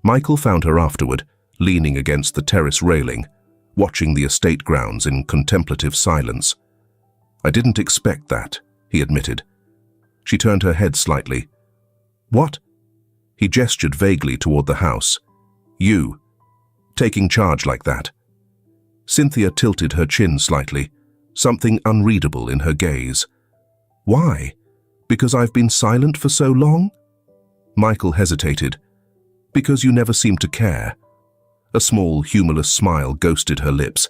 Michael found her afterward, leaning against the terrace railing, watching the estate grounds in contemplative silence. "I didn't expect that," he admitted. She turned her head slightly. "What?" He gestured vaguely toward the house. "You, taking charge like that." Cynthia tilted her chin slightly, something unreadable in her gaze. "Why? Because I've been silent for so long?" Michael hesitated. "Because you never seemed to care." A small, humorless smile ghosted her lips.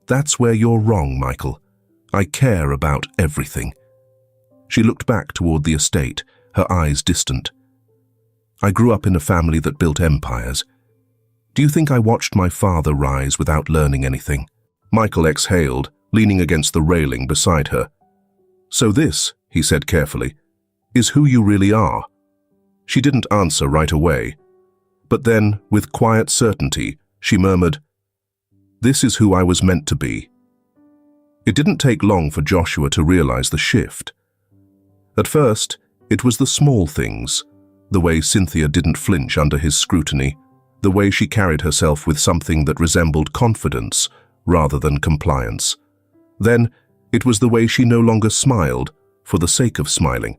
"That's where you're wrong, Michael. I care about everything." She looked back toward the estate, her eyes distant. "I grew up in a family that built empires. Do you think I watched my father rise without learning anything?" Michael exhaled, leaning against the railing beside her. "So this," he said carefully, "is who you really are." She didn't answer right away. But then, with quiet certainty, she murmured, "This is who I was meant to be." It didn't take long for Joshua to realize the shift. At first, it was the small things, the way Cynthia didn't flinch under his scrutiny, the way she carried herself with something that resembled confidence rather than compliance. Then, it was the way she no longer smiled for the sake of smiling.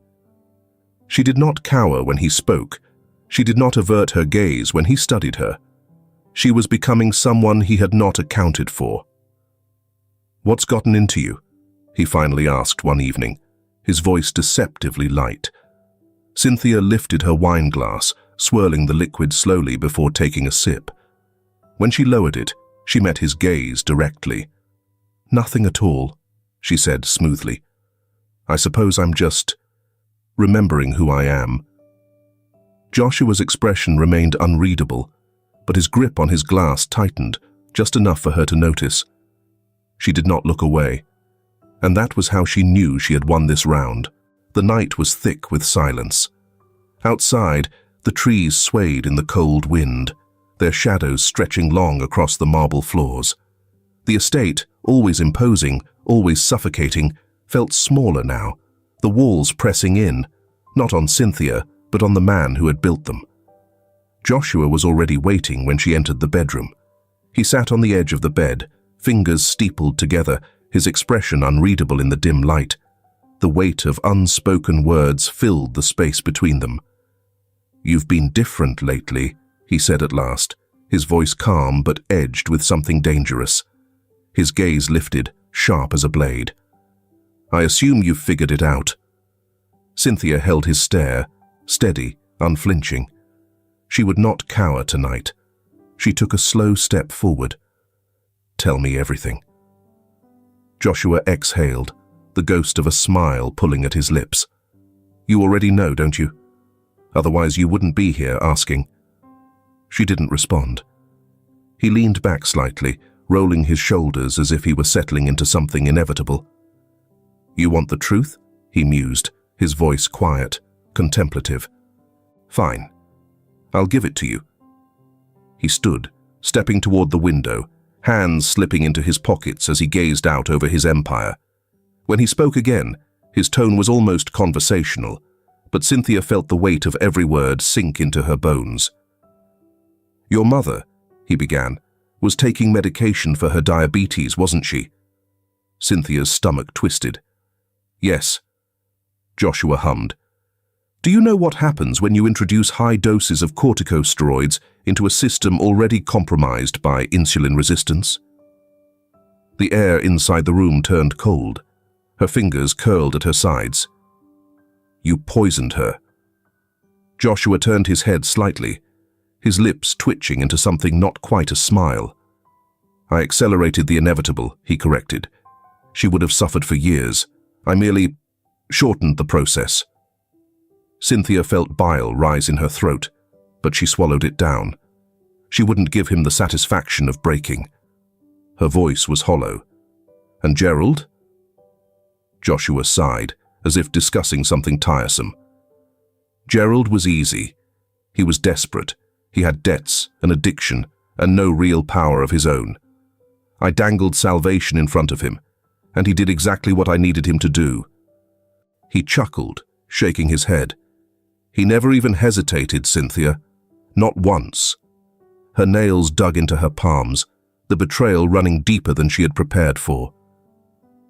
She did not cower when he spoke. She did not avert her gaze when he studied her. She was becoming someone he had not accounted for. "What's gotten into you?" he finally asked one evening, his voice deceptively light. Cynthia lifted her wine glass, swirling the liquid slowly before taking a sip. When she lowered it, she met his gaze directly. "Nothing at all," she said smoothly. "I suppose I'm just remembering who I am." Joshua's expression remained unreadable, but his grip on his glass tightened, just enough for her to notice. She did not look away, and that was how she knew she had won this round. The night was thick with silence. Outside, the trees swayed in the cold wind, their shadows stretching long across the marble floors. The estate, always imposing, always suffocating, felt smaller now, the walls pressing in, not on Cynthia, but on the man who had built them. Joshua was already waiting when she entered the bedroom. He sat on the edge of the bed, fingers steepled together, his expression unreadable in the dim light. The weight of unspoken words filled the space between them. "You've been different lately," he said at last, his voice calm but edged with something dangerous. His gaze lifted, sharp as a blade. "I assume you've figured it out." Cynthia held his stare, steady, unflinching. She would not cower tonight. She took a slow step forward. "Tell me everything." Joshua exhaled, the ghost of a smile pulling at his lips. "You already know, don't you? Otherwise you wouldn't be here asking." She didn't respond. He leaned back slightly, rolling his shoulders as if he were settling into something inevitable. "You want the truth?" he mused, his voice quiet, contemplative. "Fine. I'll give it to you." He stood, stepping toward the window, hands slipping into his pockets as he gazed out over his empire. When he spoke again, his tone was almost conversational, but Cynthia felt the weight of every word sink into her bones. "Your mother," he began, "was taking medication for her diabetes, wasn't she?" Cynthia's stomach twisted. "Yes," Joshua hummed. "Do you know what happens when you introduce high doses of corticosteroids into a system already compromised by insulin resistance?" The air inside the room turned cold. Her fingers curled at her sides. "You poisoned her." Joshua turned his head slightly, his lips twitching into something not quite a smile. "I accelerated the inevitable," he corrected. "She would have suffered for years. I merely shortened the process." Cynthia felt bile rise in her throat, but she swallowed it down. She wouldn't give him the satisfaction of breaking. Her voice was hollow. "And Gerald?" Joshua sighed, as if discussing something tiresome. "Gerald was easy. He was desperate. He had debts, an addiction, and no real power of his own. I dangled salvation in front of him, and he did exactly what I needed him to do." He chuckled, shaking his head. "He never even hesitated, Cynthia. Not once." Her nails dug into her palms, the betrayal running deeper than she had prepared for.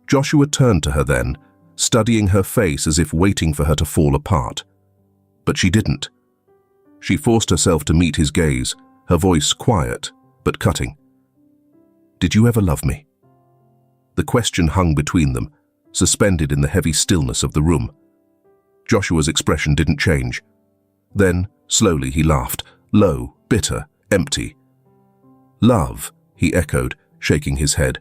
Joshua turned to her then, studying her face as if waiting for her to fall apart. But she didn't. She forced herself to meet his gaze, her voice quiet, but cutting. "Did you ever love me?" The question hung between them, suspended in the heavy stillness of the room. Joshua's expression didn't change. Then, slowly, he laughed, low, bitter, empty. "Love," he echoed, shaking his head.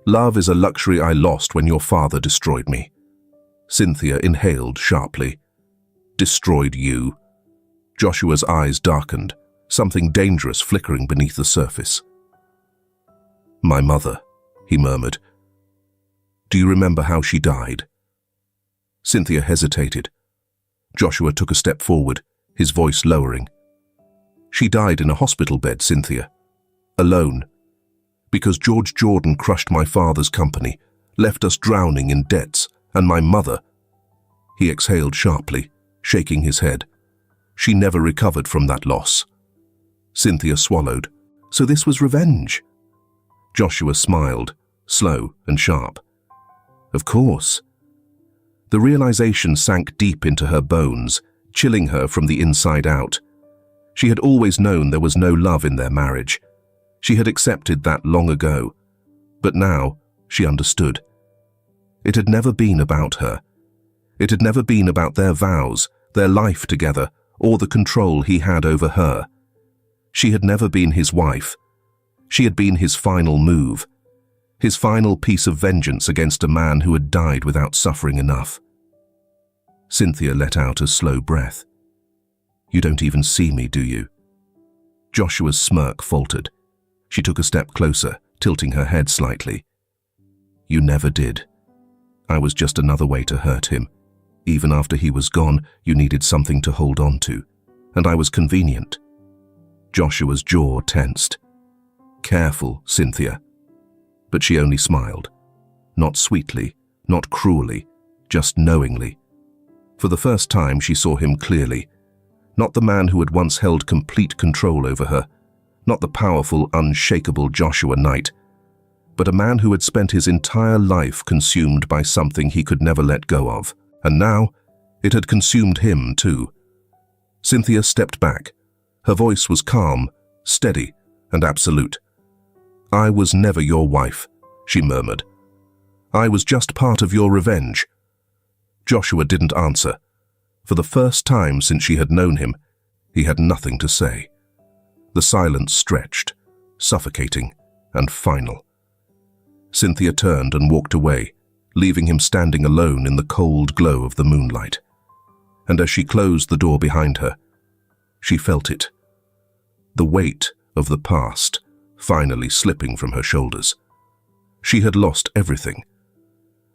"Love is a luxury I lost when your father destroyed me." Cynthia inhaled sharply. "Destroyed you?" Joshua's eyes darkened, something dangerous flickering beneath the surface. "My mother," he murmured. "Do you remember how she died?" Cynthia hesitated. Joshua took a step forward, his voice lowering. "She died in a hospital bed, Cynthia. Alone. Because George Jordan crushed my father's company, left us drowning in debts, and my mother—" He exhaled sharply, shaking his head. "She never recovered from that loss." Cynthia swallowed. "So this was revenge?" Joshua smiled, slow and sharp. "Of course." The realization sank deep into her bones, chilling her from the inside out. She had always known there was no love in their marriage. She had accepted that long ago. But now, she understood. It had never been about her. It had never been about their vows, their life together, or the control he had over her. She had never been his wife. She had been his final move, his final piece of vengeance against a man who had died without suffering enough. Cynthia let out a slow breath. "You don't even see me, do you?" Joshua's smirk faltered. She took a step closer, tilting her head slightly. "You never did. I was just another way to hurt him. Even after he was gone, you needed something to hold on to, and I was convenient." Joshua's jaw tensed. "Careful, Cynthia." But she only smiled. Not sweetly, not cruelly, just knowingly. For the first time she saw him clearly. Not the man who had once held complete control over her, not the powerful, unshakable Joshua Knight, but a man who had spent his entire life consumed by something he could never let go of. And now, it had consumed him too. Cynthia stepped back. Her voice was calm, steady, and absolute. "I was never your wife," she murmured. "I was just part of your revenge." Joshua didn't answer. For the first time since she had known him, he had nothing to say. The silence stretched, suffocating, and final. Cynthia turned and walked away, leaving him standing alone in the cold glow of the moonlight. And as she closed the door behind her, she felt it. The weight of the past finally slipping from her shoulders. She had lost everything.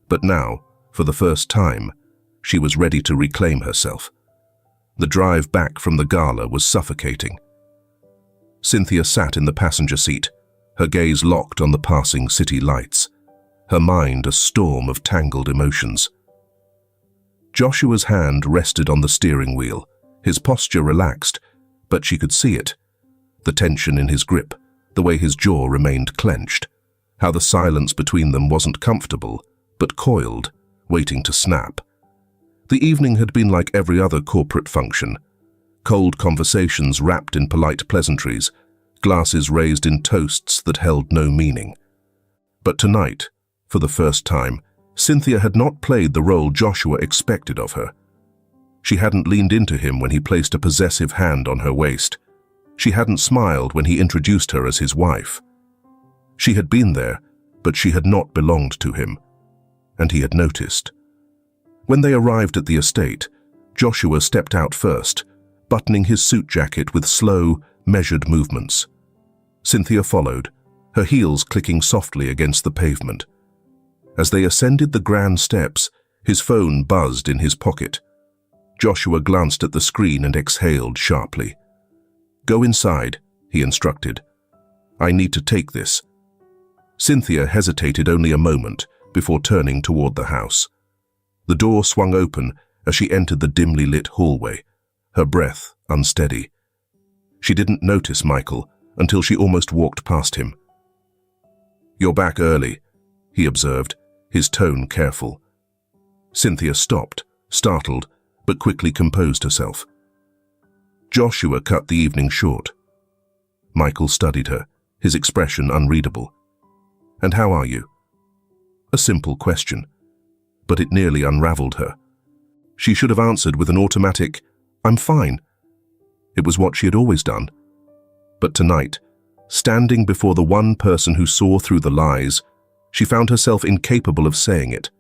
But now, for the first time, she was ready to reclaim herself. The drive back from the gala was suffocating. Cynthia sat in the passenger seat, her gaze locked on the passing city lights, her mind a storm of tangled emotions. Joshua's hand rested on the steering wheel, his posture relaxed, but she could see it. The tension in his grip, the way his jaw remained clenched, how the silence between them wasn't comfortable, but coiled, waiting to snap. The evening had been like every other corporate function. Cold conversations wrapped in polite pleasantries, glasses raised in toasts that held no meaning. But tonight, for the first time, Cynthia had not played the role Joshua expected of her. She hadn't leaned into him when he placed a possessive hand on her waist. She hadn't smiled when he introduced her as his wife. She had been there, but she had not belonged to him. And he had noticed. When they arrived at the estate, Joshua stepped out first, buttoning his suit jacket with slow, measured movements. Cynthia followed, her heels clicking softly against the pavement. As they ascended the grand steps, his phone buzzed in his pocket. Joshua glanced at the screen and exhaled sharply. "Go inside," he instructed. "I need to take this." Cynthia hesitated only a moment before turning toward the house. The door swung open as she entered the dimly lit hallway, her breath unsteady. She didn't notice Michael until she almost walked past him. "You're back early," he observed, his tone careful. Cynthia stopped, startled, but quickly composed herself. Joshua cut the evening short. Michael studied her, his expression unreadable. "And how are you?" A simple question, but it nearly unraveled her. She should have answered with an automatic, "I'm fine." It was what she had always done. But tonight, standing before the one person who saw through the lies, she found herself incapable of saying it.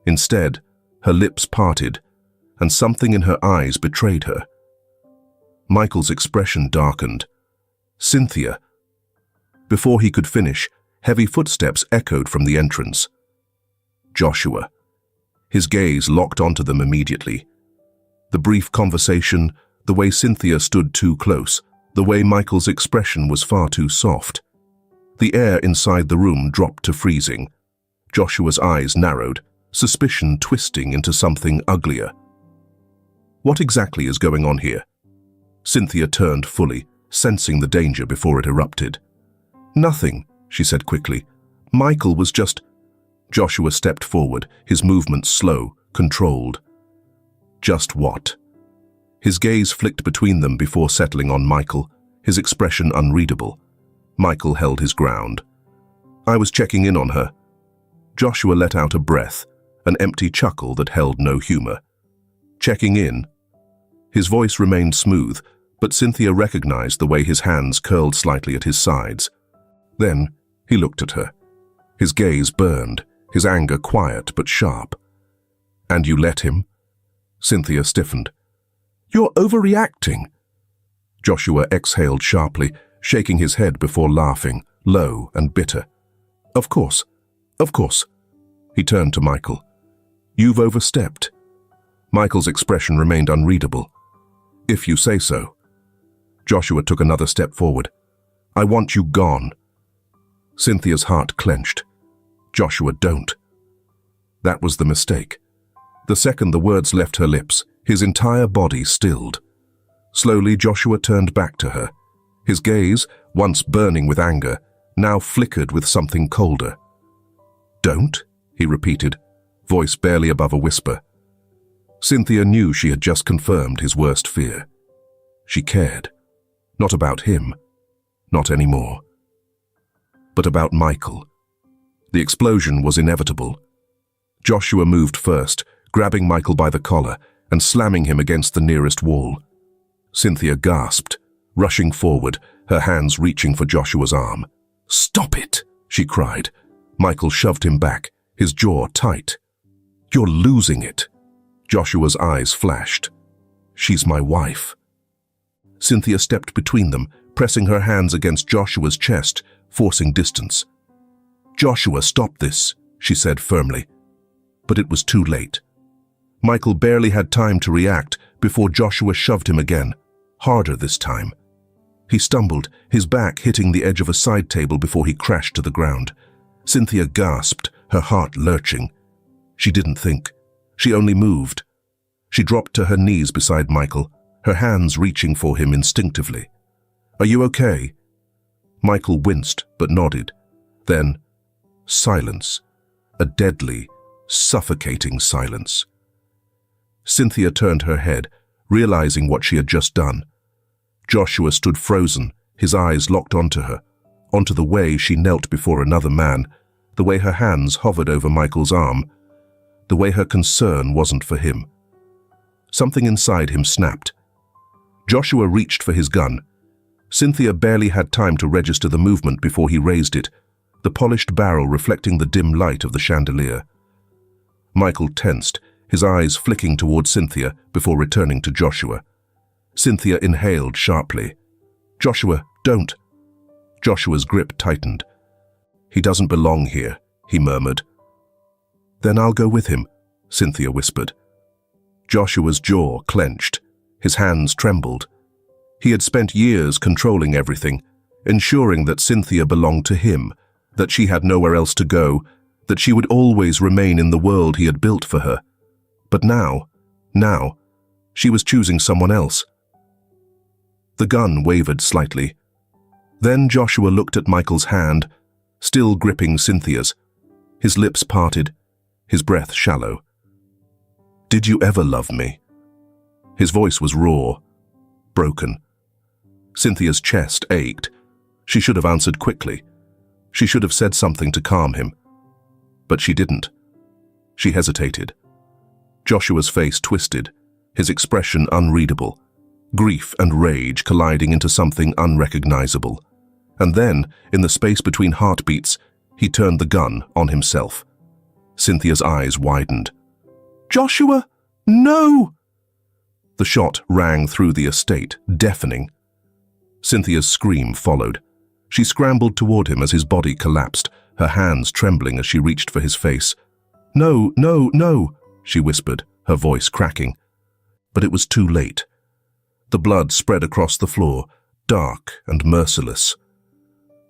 Instead, her lips parted, and something in her eyes betrayed her. Michael's expression darkened. "Cynthia." Before he could finish, heavy footsteps echoed from the entrance. Joshua. His gaze locked onto them immediately. The brief conversation, the way Cynthia stood too close, the way Michael's expression was far too soft. The air inside the room dropped to freezing. Joshua's eyes narrowed, suspicion twisting into something uglier. "What exactly is going on here?" Cynthia turned fully, sensing the danger before it erupted. "Nothing," she said quickly. "Michael was just—" Joshua stepped forward, his movements slow, controlled. "Just what?" His gaze flicked between them before settling on Michael, his expression unreadable. Michael held his ground. "I was checking in on her." Joshua let out a breath, an empty chuckle that held no humor. "Checking in?" His voice remained smooth, but Cynthia recognized the way his hands curled slightly at his sides. Then he looked at her. His gaze burned, his anger quiet but sharp. "And you let him?" Cynthia stiffened. "You're overreacting." Joshua exhaled sharply, shaking his head before laughing, low and bitter. Of course. He turned to Michael. "You've overstepped." Michael's expression remained unreadable. "If you say so." Joshua took another step forward. "I want you gone." Cynthia's heart clenched. "Joshua, don't." That was the mistake. The second the words left her lips, his entire body stilled. Slowly, Joshua turned back to her. His gaze, once burning with anger, now flickered with something colder. "Don't?" he repeated, voice barely above a whisper. Cynthia knew she had just confirmed his worst fear. She cared. Not about him. Not anymore. But about Michael. The explosion was inevitable. Joshua moved first, grabbing Michael by the collar and slamming him against the nearest wall. Cynthia gasped, rushing forward, her hands reaching for Joshua's arm. "Stop it!" she cried. Michael shoved him back, his jaw tight. "You're losing it." Joshua's eyes flashed. "She's my wife." Cynthia stepped between them, pressing her hands against Joshua's chest, forcing distance. "Joshua, stop this," she said firmly. But it was too late. Michael barely had time to react before Joshua shoved him again, harder this time. He stumbled, his back hitting the edge of a side table before he crashed to the ground. Cynthia gasped, her heart lurching. She didn't think. She only moved. She dropped to her knees beside Michael, her hands reaching for him instinctively. "Are you okay?" Michael winced but nodded. Then, silence. A deadly, suffocating silence. Cynthia turned her head, realizing what she had just done. Joshua stood frozen, his eyes locked onto her, onto the way she knelt before another man, the way her hands hovered over Michael's arm, the way her concern wasn't for him. Something inside him snapped. Joshua reached for his gun. Cynthia barely had time to register the movement before he raised it, the polished barrel reflecting the dim light of the chandelier. Michael tensed, his eyes flicking toward Cynthia before returning to Joshua. Cynthia inhaled sharply. "Joshua, don't." Joshua's grip tightened. "He doesn't belong here," he murmured. "Then I'll go with him," Cynthia whispered. Joshua's jaw clenched. His hands trembled. He had spent years controlling everything, ensuring that Cynthia belonged to him, that she had nowhere else to go, that she would always remain in the world he had built for her. But now, she was choosing someone else. The gun wavered slightly. Then Joshua looked at Michael's hand, still gripping Cynthia's. His lips parted, his breath shallow. "Did you ever love me?" His voice was raw, broken. Cynthia's chest ached. She should have answered quickly. She should have said something to calm him. But she didn't. She hesitated. Joshua's face twisted, his expression unreadable, grief and rage colliding into something unrecognizable. And then, in the space between heartbeats, he turned the gun on himself. Cynthia's eyes widened. "Joshua, no!" The shot rang through the estate, deafening. Cynthia's scream followed. She scrambled toward him as his body collapsed, her hands trembling as she reached for his face. "No, no, no," she whispered, her voice cracking. But it was too late. The blood spread across the floor, dark and merciless.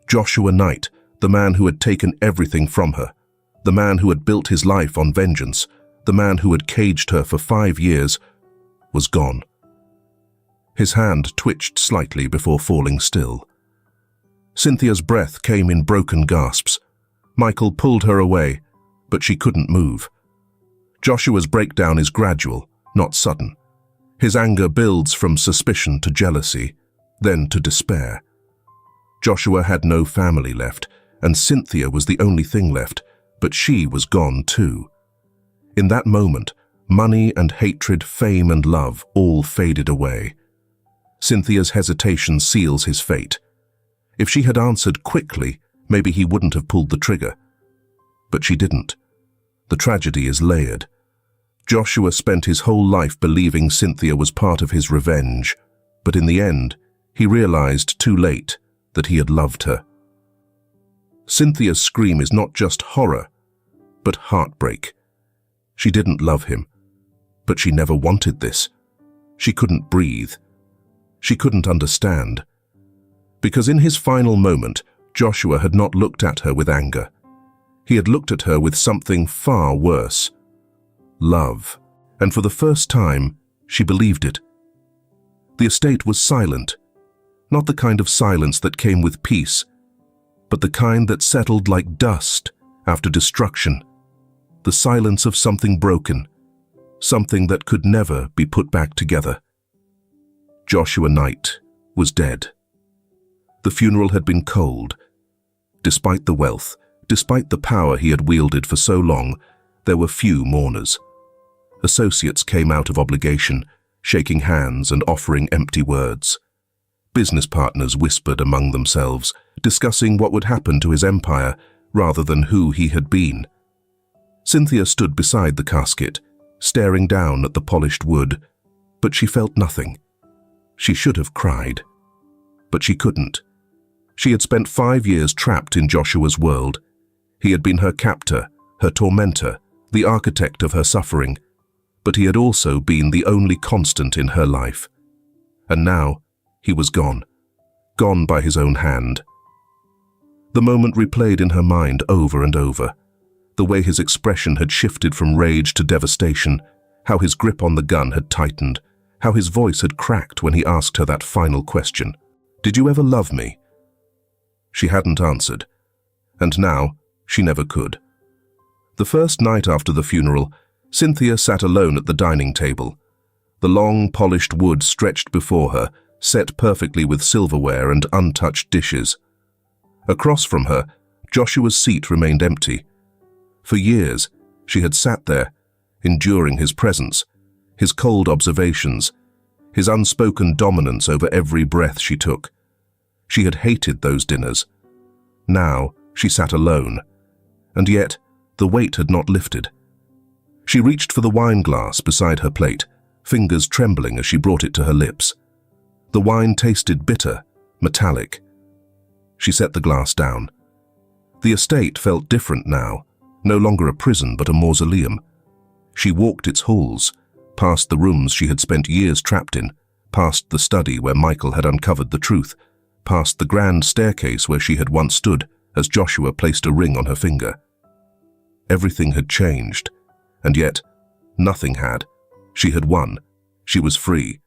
Joshua Knight, the man who had taken everything from her, the man who had built his life on vengeance, the man who had caged her for 5 years, was gone. His hand twitched slightly before falling still. Cynthia's breath came in broken gasps. Michael pulled her away, but she couldn't move. Joshua's breakdown is gradual, not sudden. His anger builds from suspicion to jealousy, then to despair. Joshua had no family left, and Cynthia was the only thing left, but she was gone too. In that moment, money and hatred, fame and love all faded away. Cynthia's hesitation seals his fate. If she had answered quickly, maybe he wouldn't have pulled the trigger. But she didn't. The tragedy is layered. Joshua spent his whole life believing Cynthia was part of his revenge, but in the end, he realized too late that he had loved her. Cynthia's scream is not just horror, but heartbreak. She didn't love him, but she never wanted this. She couldn't breathe. She couldn't understand. Because in his final moment, Joshua had not looked at her with anger. He had looked at her with something far worse. Love. And for the first time, she believed it. The estate was silent, not the kind of silence that came with peace, but the kind that settled like dust after destruction, the silence of something broken, something that could never be put back together. Joshua Knight was dead. The funeral had been cold. Despite the wealth, despite the power he had wielded for so long, there were few mourners. Associates came out of obligation, shaking hands and offering empty words. Business partners whispered among themselves, discussing what would happen to his empire rather than who he had been. Cynthia stood beside the casket, staring down at the polished wood, but she felt nothing. She should have cried, but she couldn't. She had spent 5 years trapped in Joshua's world. He had been her captor, her tormentor, the architect of her suffering, but he had also been the only constant in her life. And now, he was gone by his own hand. The moment replayed in her mind over and over, the way his expression had shifted from rage to devastation, how his grip on the gun had tightened, how his voice had cracked when he asked her that final question. "Did you ever love me?" She hadn't answered, and now she never could. The first night after the funeral, Cynthia sat alone at the dining table. The long, polished wood stretched before her, set perfectly with silverware and untouched dishes. Across from her, Joshua's seat remained empty. For years, she had sat there, enduring his presence, his cold observations, his unspoken dominance over every breath she took. She had hated those dinners. Now, she sat alone, and yet the weight had not lifted. She reached for the wine glass beside her plate, fingers trembling as she brought it to her lips. The wine tasted bitter, metallic. She set the glass down. The estate felt different now, no longer a prison but a mausoleum. She walked its halls, past the rooms she had spent years trapped in, past the study where Michael had uncovered the truth, past the grand staircase where she had once stood as Joshua placed a ring on her finger. Everything had changed, and yet nothing had. She had won. She was free.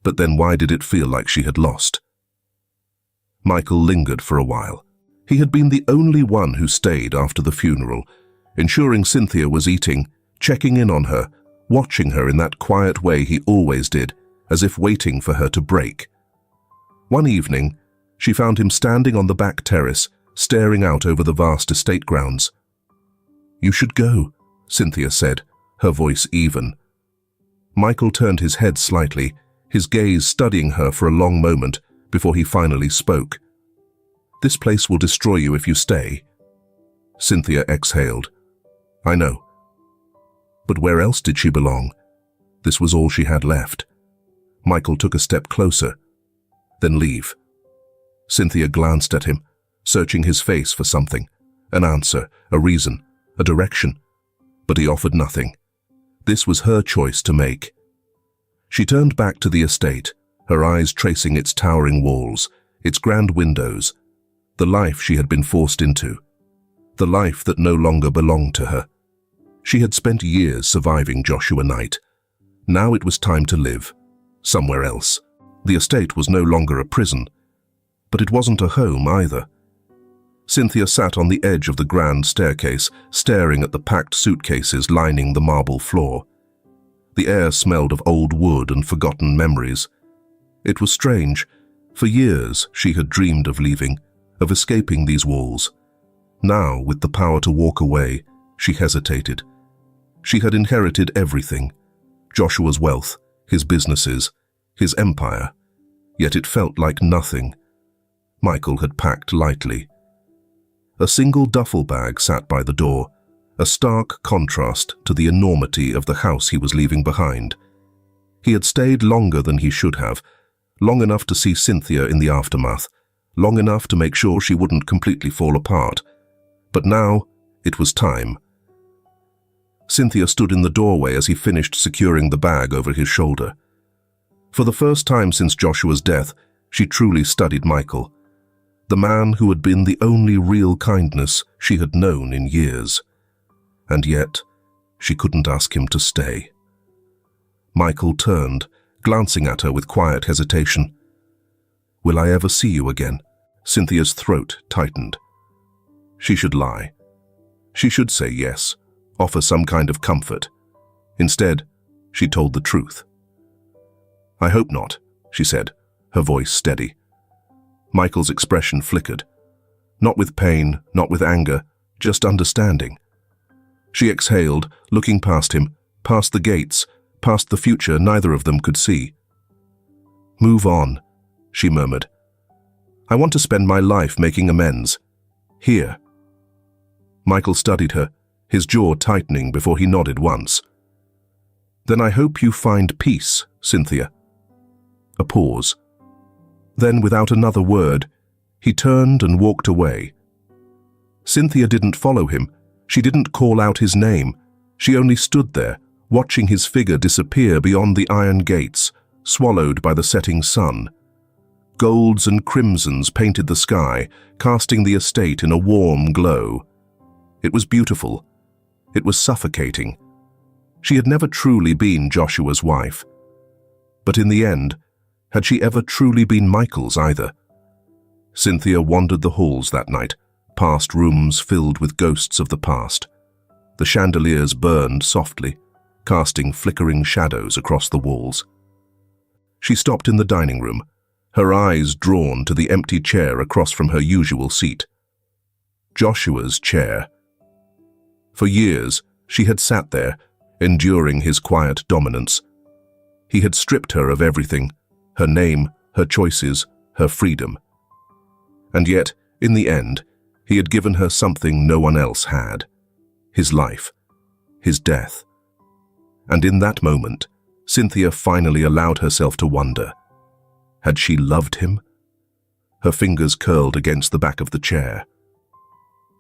But then why did it feel like she had lost? Michael lingered for a while. He had been the only one who stayed after the funeral, ensuring Cynthia was eating, checking in on her, watching her in that quiet way he always did, as if waiting for her to break. One evening, she found him standing on the back terrace, staring out over the vast estate grounds. "You should go," Cynthia said, her voice even. Michael turned his head slightly, his gaze studying her for a long moment before he finally spoke. "This place will destroy you if you stay." Cynthia exhaled. "I know. But where else did she belong?" This was all she had left. Michael took a step closer. "Then leave." Cynthia glanced at him, searching his face for something, an answer, a reason, a direction. But he offered nothing. This was her choice to make. She turned back to the estate, her eyes tracing its towering walls, its grand windows, the life she had been forced into, the life that no longer belonged to her. She had spent years surviving Joshua Knight. Now it was time to live, somewhere else. The estate was no longer a prison, but it wasn't a home either. Cynthia sat on the edge of the grand staircase, staring at the packed suitcases lining the marble floor. The air smelled of old wood and forgotten memories. It was strange. For years she had dreamed of leaving, of escaping these walls. Now, with the power to walk away, she hesitated. She had inherited everything: Joshua's wealth, his businesses, his empire. Yet it felt like nothing. Michael had packed lightly. A single duffel bag sat by the door, a stark contrast to the enormity of the house he was leaving behind. He had stayed longer than he should have, long enough to see Cynthia in the aftermath, long enough to make sure she wouldn't completely fall apart. But now, it was time. Cynthia stood in the doorway as he finished securing the bag over his shoulder. For the first time since Joshua's death, she truly studied Michael, the man who had been the only real kindness she had known in years. And yet, she couldn't ask him to stay. Michael turned, glancing at her with quiet hesitation. "Will I ever see you again?" Cynthia's throat tightened. She should lie. She should say yes, offer some kind of comfort. Instead, she told the truth. "I hope not," she said, her voice steady. Michael's expression flickered. Not with pain, not with anger, just understanding. She exhaled, looking past him, past the gates, past the future neither of them could see. "Move on," she murmured. "I want to spend my life making amends. Here." Michael studied her, his jaw tightening before he nodded once. "Then I hope you find peace, Cynthia." A pause. Then, without another word, he turned and walked away. Cynthia didn't follow him. She didn't call out his name. She only stood there, watching his figure disappear beyond the iron gates, swallowed by the setting sun. Golds and crimsons painted the sky, casting the estate in a warm glow. It was beautiful. It was suffocating. She had never truly been Joshua's wife. But in the end, had she ever truly been Michael's either? Cynthia wandered the halls that night, past rooms filled with ghosts of the past. The chandeliers burned softly, casting flickering shadows across the walls. She stopped in the dining room, her eyes drawn to the empty chair across from her usual seat. Joshua's chair. For years, she had sat there, enduring his quiet dominance. He had stripped her of everything, her name, her choices, her freedom. And yet, in the end, he had given her something no one else had. His life. His death. And in that moment, Cynthia finally allowed herself to wonder. Had she loved him? Her fingers curled against the back of the chair.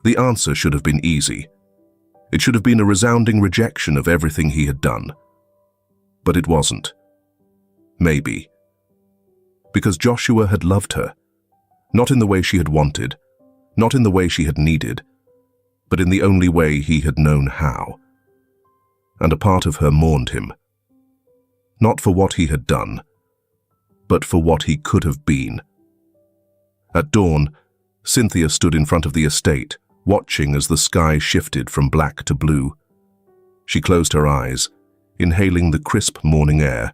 The answer should have been easy. It should have been a resounding rejection of everything he had done. But it wasn't. Maybe. Because Joshua had loved her. Not in the way she had wanted, not in the way she had needed, but in the only way he had known how. And a part of her mourned him. Not for what he had done, but for what he could have been. At dawn, Cynthia stood in front of the estate, watching as the sky shifted from black to blue. She closed her eyes, inhaling the crisp morning air,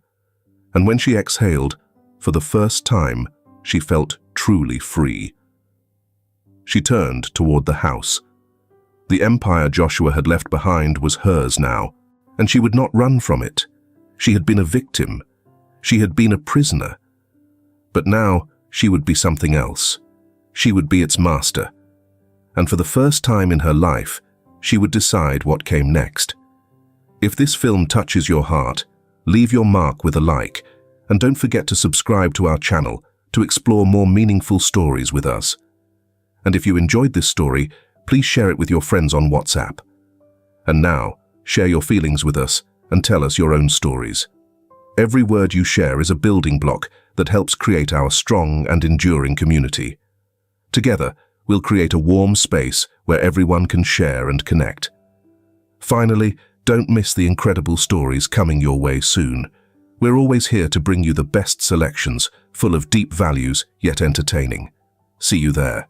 and when she exhaled, for the first time, she felt truly free. She turned toward the house. The empire Joshua had left behind was hers now, and she would not run from it. She had been a victim. She had been a prisoner. But now she would be something else. She would be its master. And for the first time in her life, she would decide what came next. If this film touches your heart, leave your mark with a like, and don't forget to subscribe to our channel to explore more meaningful stories with us. And if you enjoyed this story, please share it with your friends on WhatsApp. And now, share your feelings with us and tell us your own stories. Every word you share is a building block that helps create our strong and enduring community. Together, we'll create a warm space where everyone can share and connect. Finally, don't miss the incredible stories coming your way soon. We're always here to bring you the best selections, full of deep values, yet entertaining. See you there.